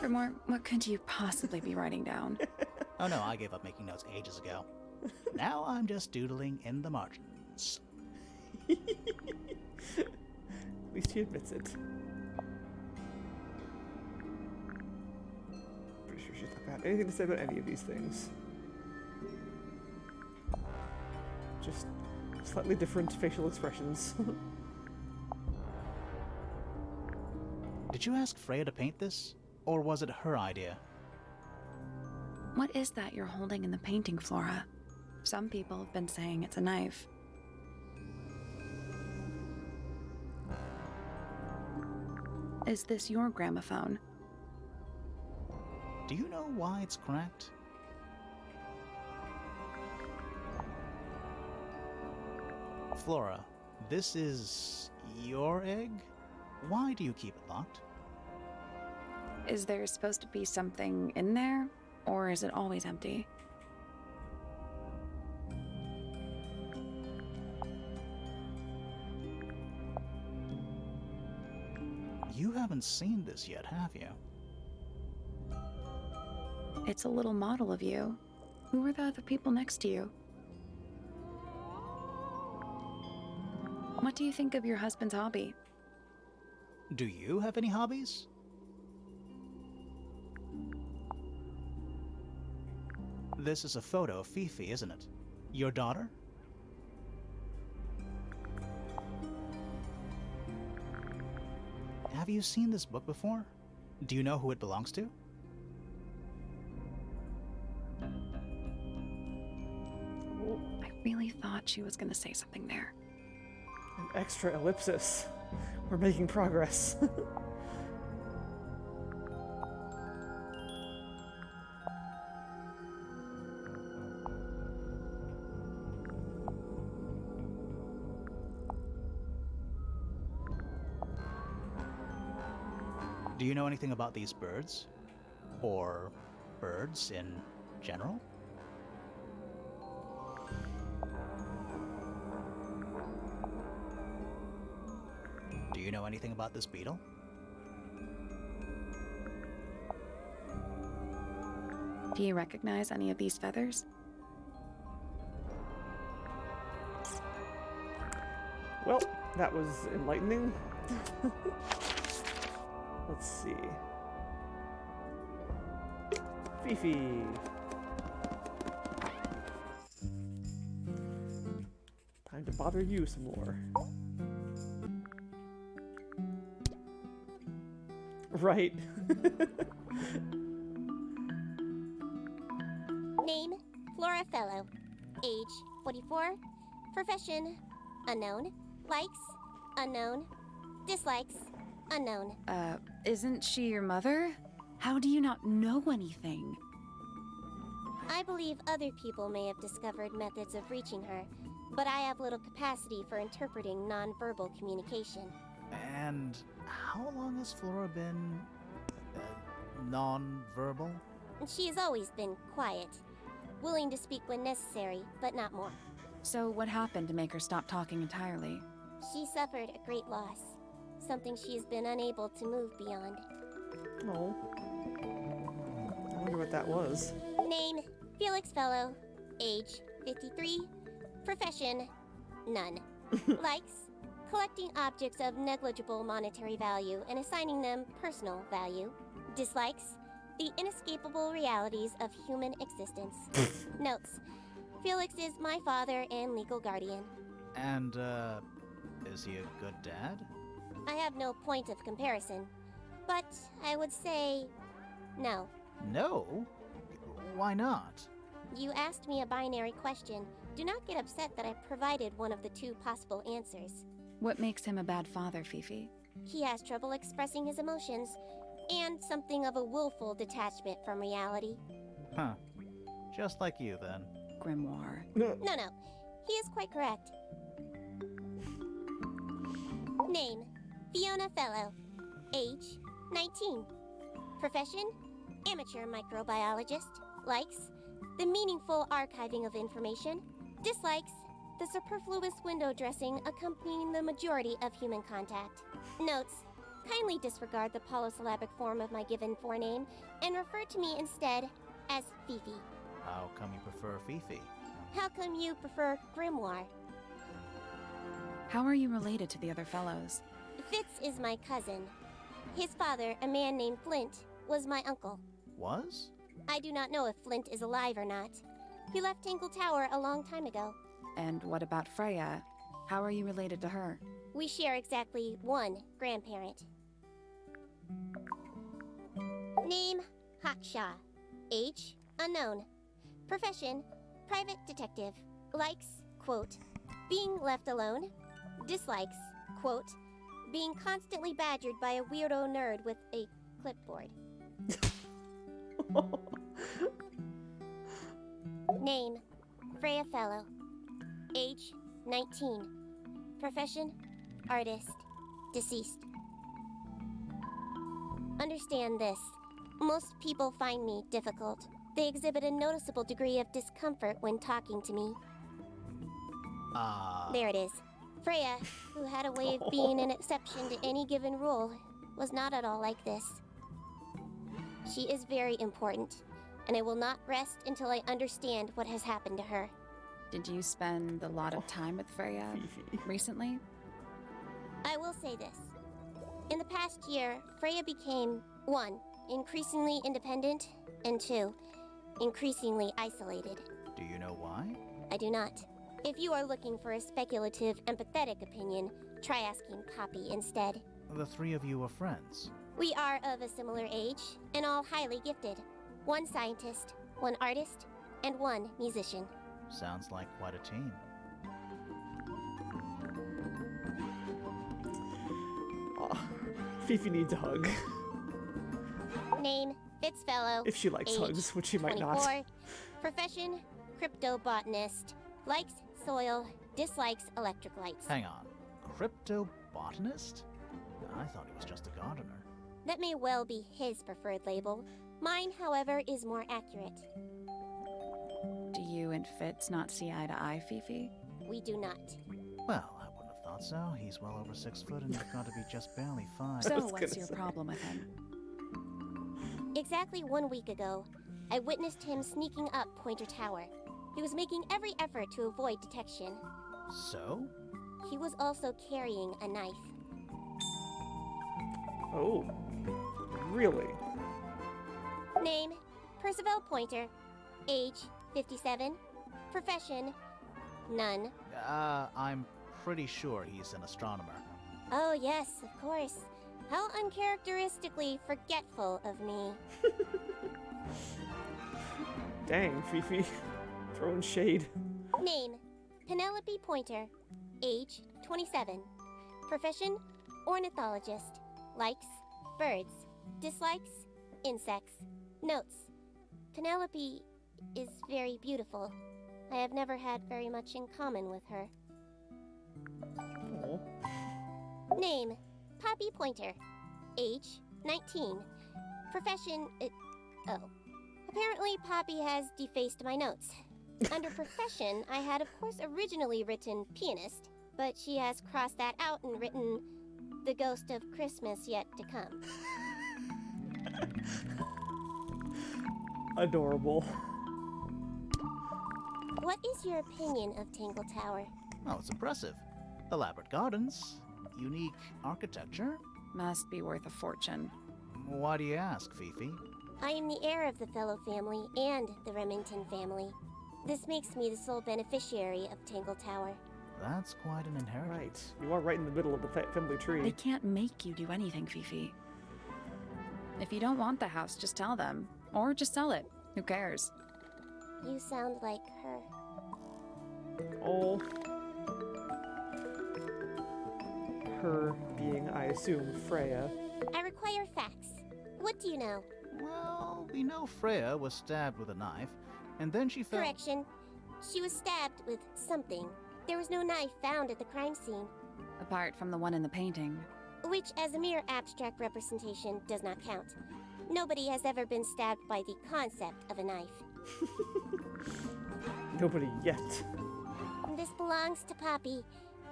Grimore, what could you possibly be writing down? Oh no, I gave up making notes ages ago. Now I'm just doodling in the margins. At least he admits it. Pretty sure she's not gonna have anything to say about any of these things. Just slightly different facial expressions. Did you ask Freya to paint this? Or was it her idea? What is that you're holding in the painting, Flora? Some people have been saying it's a knife. Is this your gramophone? Do you know why it's cracked? Flora, this is your egg? Why do you keep it locked? Is there supposed to be something in there? Or is it always empty? You haven't seen this yet, have you? It's a little model of you. Who are the other people next to you? What do you think of your husband's hobby? Do you have any hobbies? This is a photo of Fifi, isn't it? Your daughter? Have you seen this book before? Do you know who it belongs to? I really thought she was going to say something there. An extra ellipsis. We're making progress. Do you know anything about these birds? Or birds in general? Do you know anything about this beetle? Do you recognize any of these feathers? Well, that was enlightening. Let's see. Fifi. Time to bother you some more. Right. Name, Flora Fellow. Age, 44. Profession, unknown. Likes, unknown. Dislikes, unknown. Isn't she your mother? How do you not know anything? I believe other people may have discovered methods of reaching her, but I have little capacity for interpreting nonverbal communication. And how long has Flora been non-verbal? She has always been quiet, willing to speak when necessary, but not more. So what happened to make her stop talking entirely? She suffered a great loss, something she has been unable to move beyond. Oh. I wonder what that was. Name, Felix Fellow. Age, 53. Profession, none. Likes, collecting objects of negligible monetary value and assigning them personal value. Dislikes, the inescapable realities of human existence. Notes, Felix is my father and legal guardian. And, is he a good dad? I have no point of comparison, but I would say no. No? Why not? You asked me a binary question. Do not get upset that I provided one of the two possible answers. What makes him a bad father, Fifi? He has trouble expressing his emotions, and something of a willful detachment from reality. Huh. Just like you, then. Grimoire. No, he is quite correct. Name, Fiona Fellow. Age, 19. Profession, amateur microbiologist. Likes, the meaningful archiving of information. Dislikes, the superfluous window dressing accompanying the majority of human contact. Notes, Kindly disregard the polysyllabic form of my given forename and refer to me instead as Fifi. How come you prefer Fifi? How come you prefer Grimoire? How are you related to the other fellows? Fitz is my cousin. His father, a man named Flint, was my uncle. Was? I do not know if Flint is alive or not. He left Tangle Tower a long time ago. And what about Freya? How are you related to her? We share exactly one grandparent. Name, Hawkshaw. Age, unknown. Profession, private detective. Likes, quote, being left alone. Dislikes, quote, being constantly badgered by a weirdo nerd with a clipboard. Name, Freya Fellow. Age, 19. Profession, artist. Deceased. Understand this. Most people find me difficult. They exhibit a noticeable degree of discomfort when talking to me. There it is. Freya, who had a way of being an exception to any given rule, was not at all like this. She is very important, and I will not rest until I understand what has happened to her. Did you spend a lot of time with Freya recently? I will say this. In the past year, Freya became, 1, increasingly independent, and 2, increasingly isolated. Do you know why? I do not. If you are looking for a speculative, empathetic opinion, try asking Poppy instead. The three of you are friends. We are of a similar age, and all highly gifted. 1 scientist, 1 artist, and 1 musician. Sounds like quite a team. Aw, Fifi needs a hug. Name, Fitzfellow. If she likes Age, hugs, which she might 24. not. Profession, cryptobotanist. Likes soil, dislikes electric lights. Hang on. Cryptobotanist? I thought he was just a gardener. That may well be his preferred label. Mine, however, is more accurate. Do you and Fitz not see eye to eye, Fifi? We do not. Well, I wouldn't have thought so. He's well over 6 foot and you've got to be just barely 5. So was what's gonna your say. problem with him? Exactly 1 week ago, I witnessed him sneaking up Pointer Tower. He was making every effort to avoid detection. So? He was also carrying a knife. Oh, really? Name, Percival Pointer. Age, 57. Profession, none. I'm pretty sure he's an astronomer. Oh yes, of course. How uncharacteristically forgetful of me. Dang, Fifi. Throwing shade. Name, Penelope Pointer. Age, 27. Profession, ornithologist. Likes, birds. Dislikes, insects. Notes, Penelope is very beautiful. I have never had very much in common with her. Aw. Name, Poppy Pointer. Age, 19. Profession, Apparently Poppy has defaced my notes. Under profession, I had of course originally written pianist, but she has crossed that out and written the ghost of Christmas yet to come. Adorable. What is your opinion of Tangle Tower? Oh, it's impressive. Elaborate gardens, unique architecture. Must be worth a fortune. Why do you ask, Fifi? I am the heir of the Fellow family and the Remington family. This makes me the sole beneficiary of Tangle Tower. That's quite an inheritance. Right. You are right in the middle of the family They tree. can't make you do anything, Fifi. If you don't want the house, just tell them. Or just sell it. Who cares? You sound like her. Oh. Her being, I assume, Freya. I require facts. What do you know? Well, we know Freya was stabbed with a knife, and then she fell. Correction. She was stabbed with something. There was no knife found at the crime scene, Apart from the one in the painting. which as a mere abstract representation does not count. Nobody has ever been stabbed by the concept of a knife. Nobody yet. This belongs to Poppy.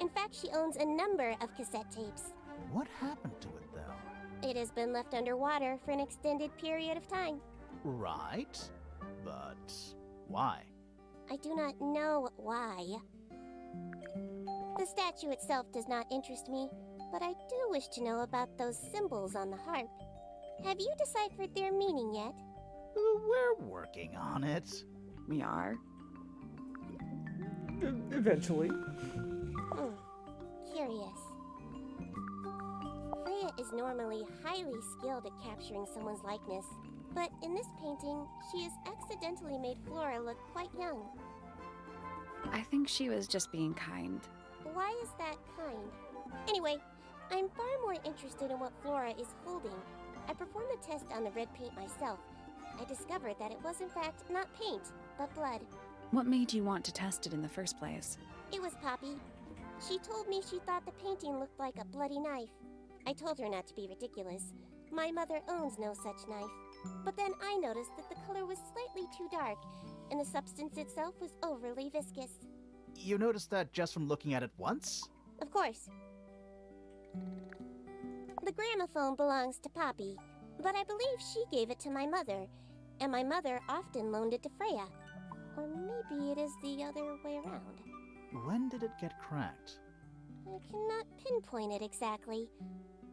In fact, she owns a number of cassette tapes. What happened to it, though? It has been left underwater for an extended period of time. Right. But why? I do not know why. The statue itself does not interest me, but I do wish to know about those symbols on the harp. Have you deciphered their meaning yet? We're working on it. We are. Eventually. Curious. Freya is normally highly skilled at capturing someone's likeness, but in this painting, she has accidentally made Flora look quite young. I think she was just being kind. Why is that kind? Anyway, I'm far more interested in what Flora is holding. I performed the test on the red paint myself. I discovered that it was in fact not paint, but blood. What made you want to test it in the first place? It was Poppy. She told me she thought the painting looked like a bloody knife. I told her not to be ridiculous. My mother owns no such knife. But then I noticed that the color was slightly too dark, and the substance itself was overly viscous. You noticed that just from looking at it once? Of course. The gramophone belongs to Poppy, but I believe she gave it to my mother, and my mother often loaned it to Freya. Or maybe it is the other way around. When did it get cracked? I cannot pinpoint it exactly.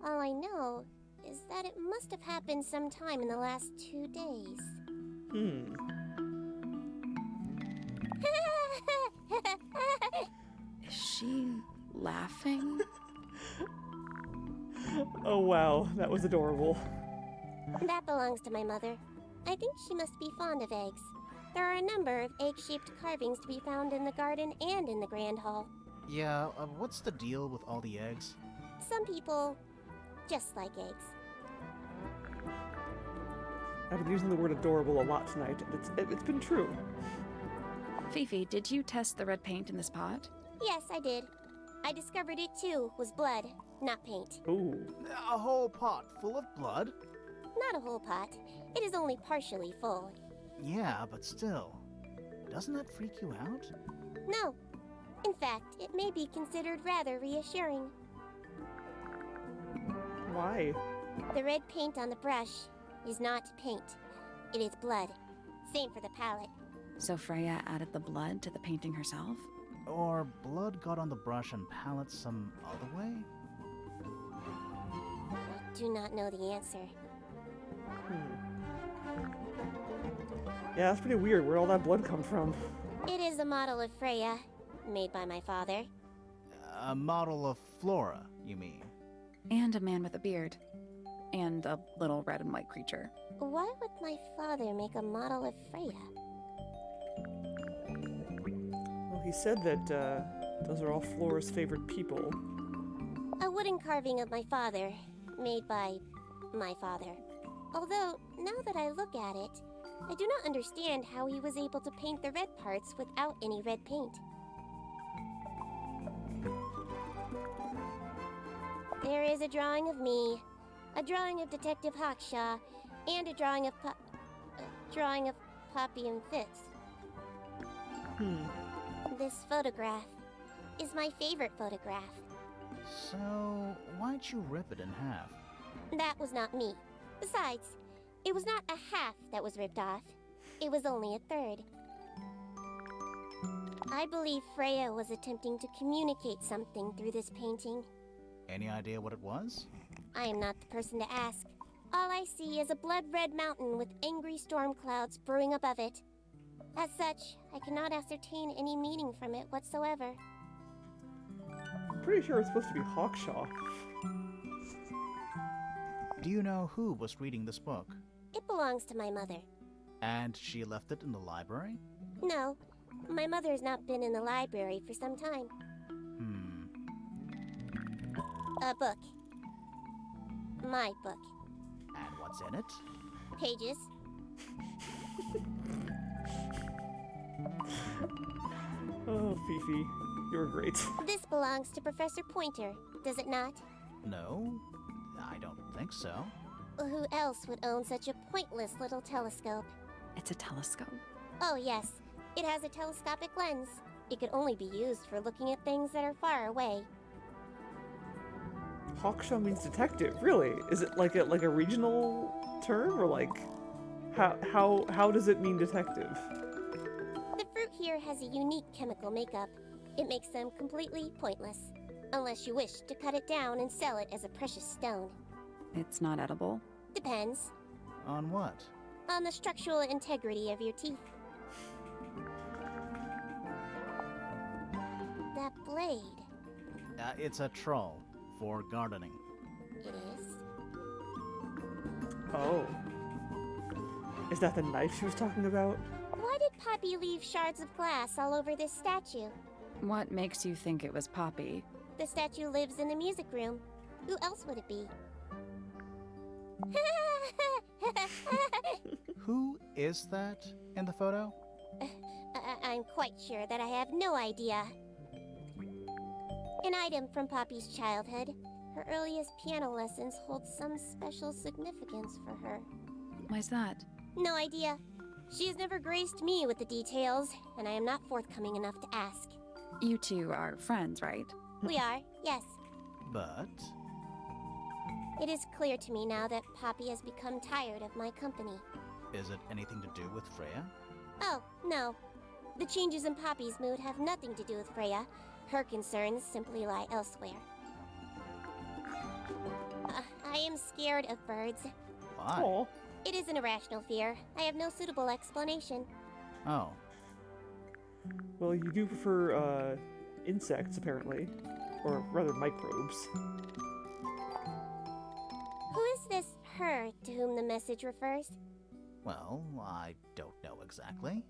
All I know is that it must have happened sometime in the last 2 days. Is she laughing? Oh wow, that was adorable. That belongs to my mother. I think she must be fond of eggs. There are a number of egg-shaped carvings to be found in the garden and in the Grand Hall. Yeah, what's the deal with all the eggs? Some people just like eggs. I've been using the word adorable a lot tonight, and it's been true. Fifi, did you test the red paint in this pot? Yes, I did. I discovered it too was blood, not paint. Ooh. A whole pot full of blood? Not a whole pot. It is only partially full. Yeah, but still. Doesn't that freak you out? No. In fact, it may be considered rather reassuring. Why? The red paint on the brush is not paint. It is blood. Same for the palette. So Freya added the blood to the painting herself? Or blood got on the brush and palette some other way? I do not know the answer. Yeah, that's pretty weird. Where'd all that blood come from? It is a model of Freya, made by my father. A model of Flora, you mean? And a man with a beard. And a little red and white creature. Why would my father make a model of Freya? Well, he said that those are all Flora's favorite people. A wooden carving of my father, made by my father. Although, now that I look at it, I do not understand how he was able to paint the red parts without any red paint. There is a drawing of me, a drawing of Detective Hawkshaw, and a drawing of Poppy and Fitz. This photograph is my favorite photograph. So, why'd you rip it in half? That was not me. Besides, it was not a half that was ripped off. It was only a third. I believe Freya was attempting to communicate something through this painting. Any idea what it was? I am not the person to ask. All I see is a blood-red mountain with angry storm clouds brewing above it. As such, I cannot ascertain any meaning from it whatsoever. I'm pretty sure it's supposed to be Hawkshaw. Do you know who was reading this book? It belongs to my mother. And she left it in the library? No, my mother has not been in the library for some time. A book. My book. And what's in it? Pages. Oh, Fifi, you're great. This belongs to Professor Pointer, does it not? No, I don't think so. Who else would own such a pointless little telescope? It's a telescope. Oh, yes. It has a telescopic lens. It could only be used for looking at things that are far away. Hawkshaw means detective. Really? Is it like a regional term, or like how does it mean detective? The fruit here has a unique chemical makeup. It makes them completely pointless, unless you wish to cut it down and sell it as a precious stone. It's not edible. Depends On what? on the structural integrity of your teeth. That blade, It's a troll for gardening. it is. Oh. Is that the knife she was talking about? Why did Poppy leave shards of glass all over this statue? What makes you think it was Poppy? The statue lives in the music room. Who else would it be? Who is that in the photo? I'm quite sure that I have no idea. An item from Poppy's childhood. Her earliest piano lessons hold some special significance for her. Why's that? No idea. She has never graced me with the details, and I am not forthcoming enough to ask. You two are friends, right? We are, yes. But It is clear to me now that Poppy has become tired of my company. is it anything to do with Freya? Oh, no. The changes in Poppy's mood have nothing to do with Freya. Her concerns simply lie elsewhere. I am scared of birds. Why? Oh. It is an irrational fear. I have no suitable explanation. Oh, Well, you do prefer insects, apparently, or rather microbes. Who is this her to whom the message refers? well, I don't know exactly.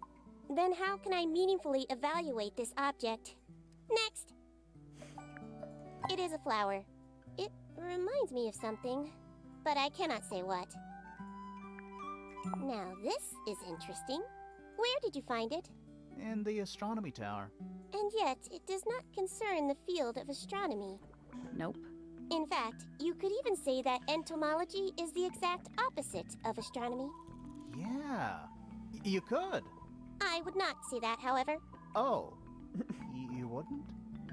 Then how can I meaningfully evaluate this object? Next! It is a flower. It reminds me of something, but I cannot say what. Now this is interesting. Where did you find it? In the astronomy tower. And yet, it does not concern the field of astronomy. Nope. In fact, you could even say that entomology is the exact opposite of astronomy. Yeah, you could. I would not say that, however. Oh, you wouldn't?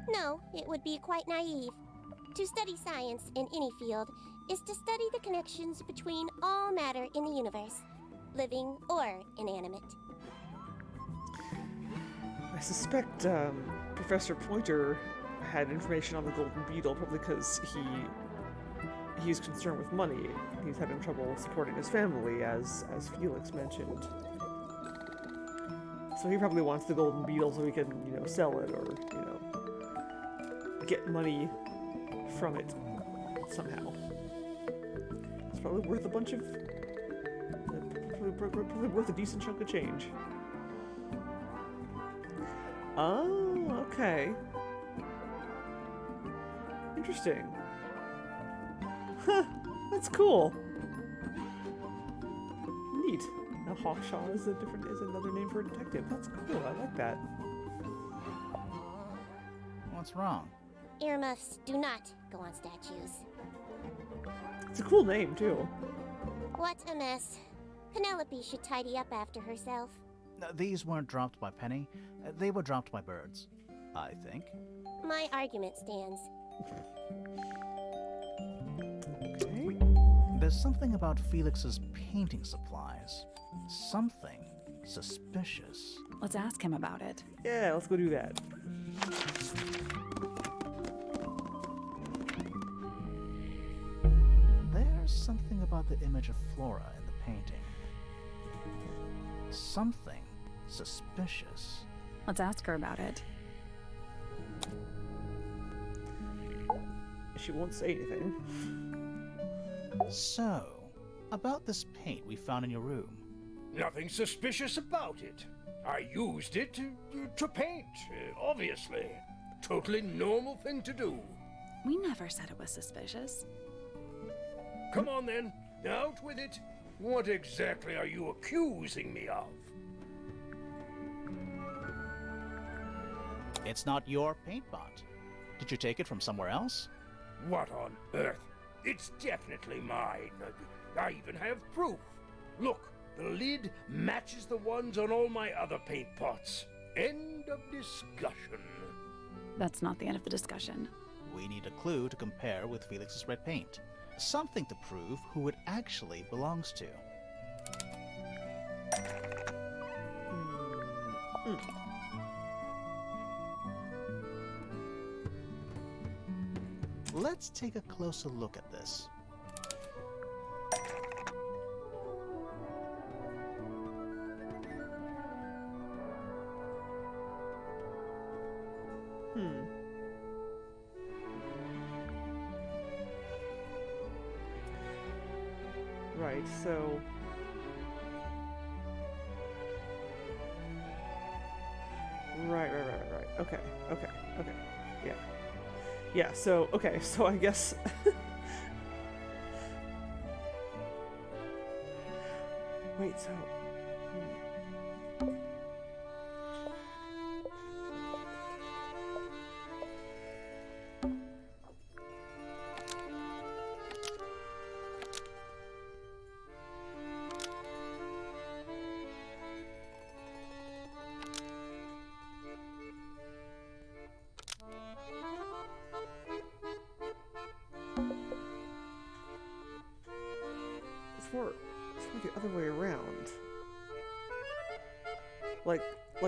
No, it would be quite naive. To study science in any field is to study the connections between all matter in the universe, living or inanimate. I suspect Professor Pointer had information on the Golden Beetle probably because he's concerned with money. He's having trouble supporting his family, as Felix mentioned. So he probably wants the Golden Beetle so he can, sell it or, get money from it somehow. It's probably worth a bunch of... probably worth a decent chunk of change. Oh, okay. Interesting. Huh, that's cool. Neat. Now Hawkshaw is another name for a detective. That's cool. I like that. What's wrong? Earmuffs do not go on statues. It's a cool name too. What a mess. Penelope should tidy up after herself. These weren't dropped by Penny. They were dropped by birds, I think. My argument stands. Okay. There's something about Felix's painting supplies. Something suspicious. Let's ask him about it. Yeah, let's go do that. There's something about the image of Flora in the painting. Something suspicious. Let's ask her about it. She won't say anything. So, about this paint we found in your room. Nothing suspicious about it. I used it to paint, obviously. Totally normal thing to do. We never said it was suspicious. Come on then, out with it. What exactly are you accusing me of? It's not your paint pot. Did you take it from somewhere else? What on earth? It's definitely mine. I even have proof. Look, the lid matches the ones on all my other paint pots. End of discussion. That's not the end of the discussion. we need a clue to compare with Felix's red paint. Something to prove who it actually belongs to. Let's take a closer look at this. Right, so... Right. Okay. Yeah. Yeah, so, okay, so I guess... Wait, so... It's more the other way around. Like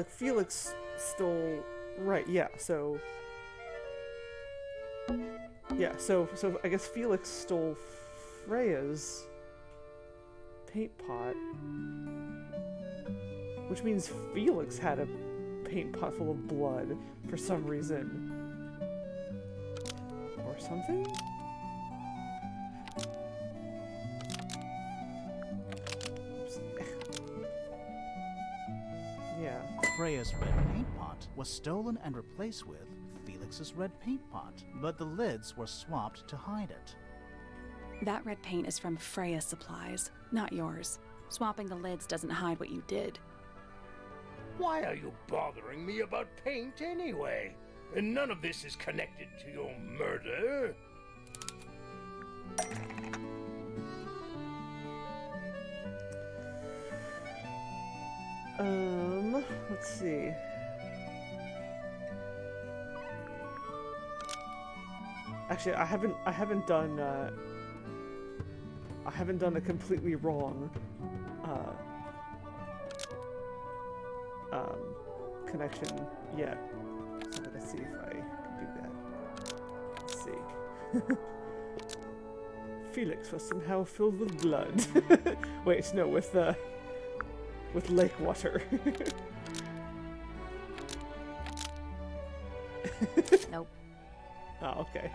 Felix stole... Right, yeah, so... Yeah, so I guess Felix stole Freya's paint pot. Which means Felix had a paint pot full of blood for some reason. Or something? Yeah. Freya's red paint pot was stolen and replaced with Felix's red paint pot, but the lids were swapped to hide it. That red paint is from Freya Supplies, not yours. Swapping the lids doesn't hide what you did. Why are you bothering me about paint anyway? And none of this is connected to your murder. Let's see. Actually, I haven't done a completely wrong connection yet. So let's see if I can do that. Let's see. Felix was somehow filled with blood. Wait, no, with lake water. Nope. Oh, okay.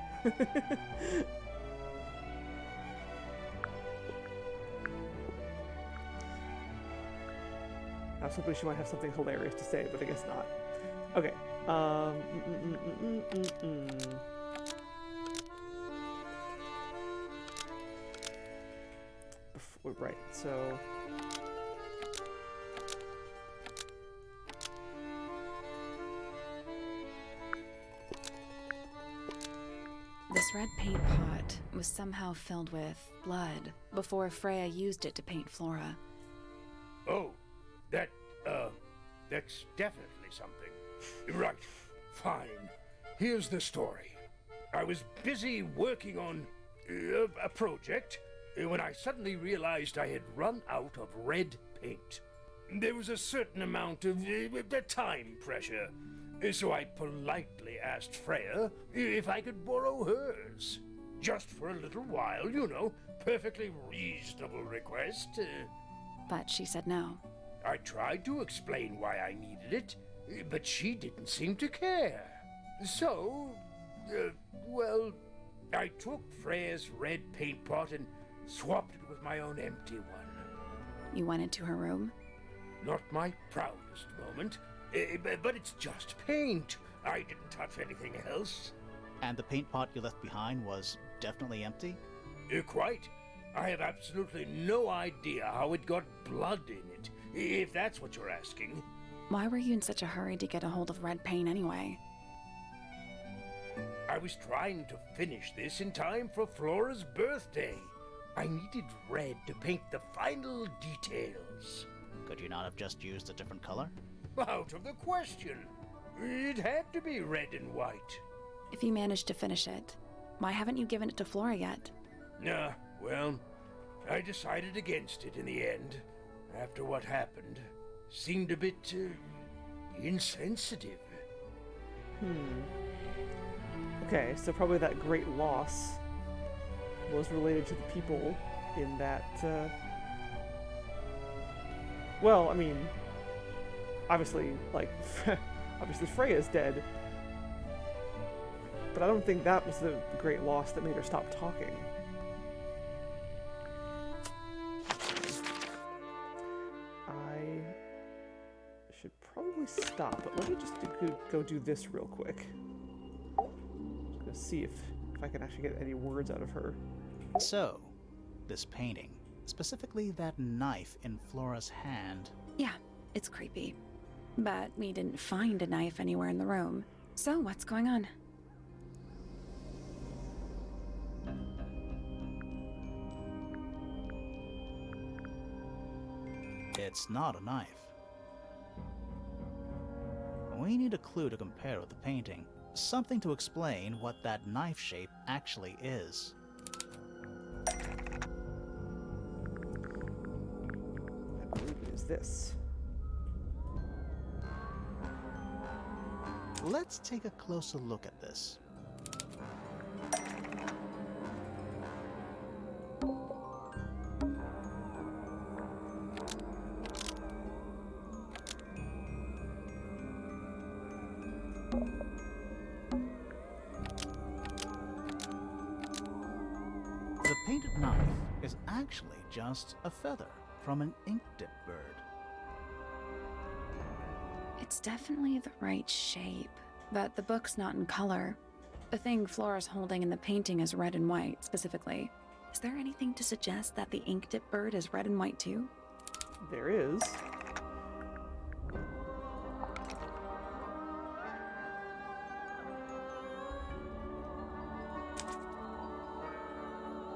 I was hoping she might have something hilarious to say, but I guess not. Okay. Right, so... This red paint pot was somehow filled with blood before Freya used it to paint Flora. Oh, that's definitely something. Right, fine. Here's the story. I was busy working on a project when I suddenly realized I had run out of red paint. There was a certain amount of time pressure, so I politely asked Freya if I could borrow hers. Just for a little while, you know, perfectly reasonable request. But she said no. I tried to explain why I needed it, but she didn't seem to care. So, well, I took Freya's red paint pot and swapped it with my own empty one. You went into her room? Not my proudest moment, but it's just paint. I didn't touch anything else. And the paint pot you left behind was definitely empty? Quite. I have absolutely no idea how it got blood in it, if that's what you're asking. Why were you in such a hurry to get a hold of red paint anyway? I was trying to finish this in time for Flora's birthday. I needed red to paint the final details. Could you not have just used a different color? Out of the question. It had to be red and white. If you managed to finish it, why haven't you given it to Flora yet? Nah, well, I decided against it in the end. After what happened, seemed a bit, insensitive. Okay, so probably that great loss was related to the people in that, well, I mean, obviously, like, obviously Freya's dead, but I don't think that was the great loss that made her stop talking. I should probably stop, but let me just go do this real quick. Just gonna see if I can actually get any words out of her. So, this painting, specifically that knife in Flora's hand. Yeah, it's creepy. But we didn't find a knife anywhere in the room. So what's going on? It's not a knife. We need a clue to compare with the painting. Something to explain what that knife shape actually is. I believe it is this. Let's take a closer look at this. The painted knife is actually just a feather from an ink-dip bird. It's definitely the right shape, but the book's not in color. The thing Flora's holding in the painting is red and white, specifically. Is there anything to suggest that the ink-dip bird is red and white too? There is.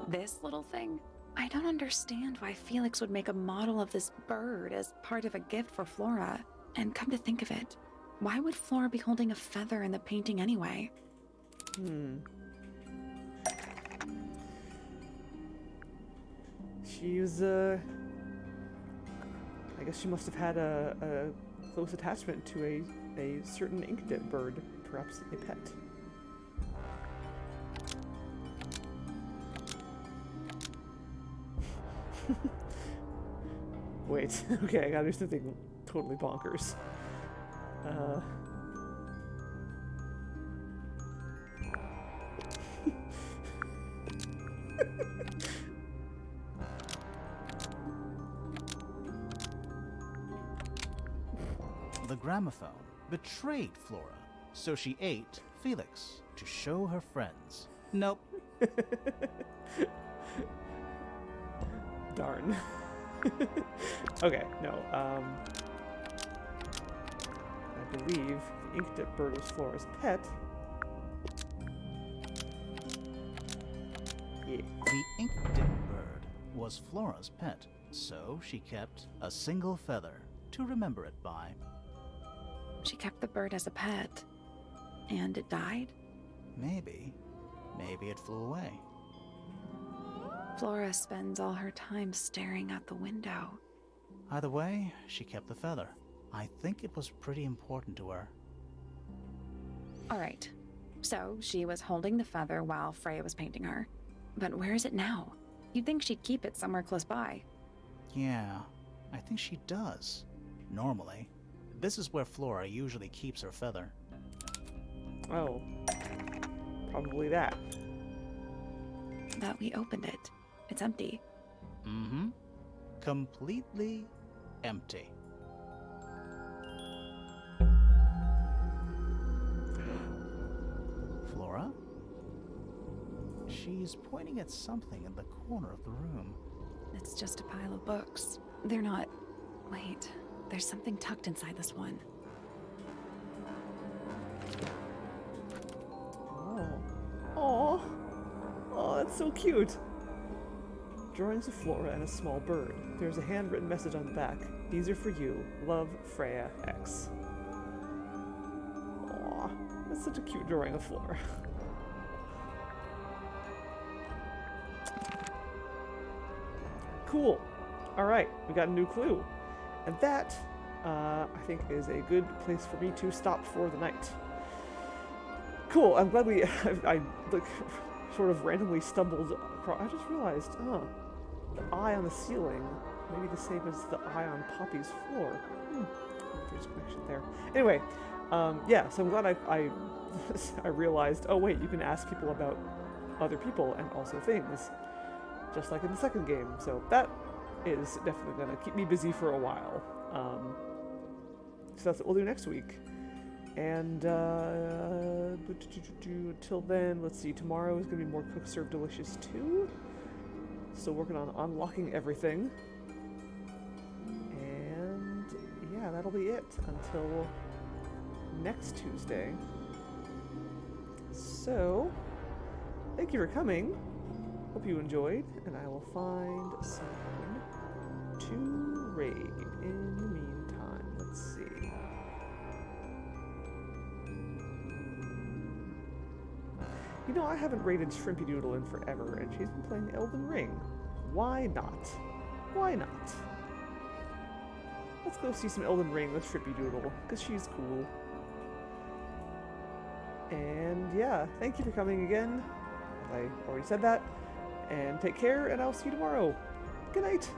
This little thing? I don't understand why Felix would make a model of this bird as part of a gift for Flora. And come to think of it, why would Flora be holding a feather in the painting anyway? She was, I guess she must have had a close attachment to a certain ink-dip bird, perhaps a pet. Wait, okay, I gotta do something totally bonkers. The gramophone betrayed Flora, so she ate Felix to show her friends. Nope. Darn. Okay, no, I believe the ink-dip bird was Flora's pet. Yeah. The ink-dip bird was Flora's pet, so she kept a single feather to remember it by. She kept the bird as a pet. And it died? Maybe it flew away. Flora spends all her time staring out the window. Either way, she kept the feather. I think it was pretty important to her. All right, so she was holding the feather while Freya was painting her. But where is it now? You'd think she'd keep it somewhere close by. Yeah, I think she does. Normally. This is where Flora usually keeps her feather. Oh, probably that. But we opened it. It's empty. Mm-hmm. Completely empty. Flora? She's pointing at something in the corner of the room. It's just a pile of books. They're not... Wait, there's something tucked inside this one. Oh. Oh, that's so cute. Drawings of Flora and a small bird. There's a handwritten message on the back. These are for you. Love, Freya X. Aw. That's such a cute drawing of floor. Cool. Alright, we got a new clue. And that, I think, is a good place for me to stop for the night. Cool, I'm glad I like, sort of randomly stumbled across. I just realized, the eye on the ceiling may be the same as the eye on Poppy's floor. There's a connection there. Anyway, yeah, so I'm glad I I realized, oh wait, you can ask people about other people and also things, just like in the second game. So that is definitely going to keep me busy for a while. So that's what we'll do next week. And until then, let's see, tomorrow is going to be more Cook Serve Delicious 2. Still working on unlocking everything. And yeah, that'll be it until next Tuesday. So, thank you for coming. Hope you enjoyed, and I will find someone to raid in the meantime. Let's see. You know, I haven't raided Shrimpy Doodle in forever, and she's been playing Elden Ring. Why not? Why not? Let's go see some Elden Ring with Shrimpy Doodle, because she's cool. And yeah, thank you for coming again. I already said that. And take care, and I'll see you tomorrow. Good night.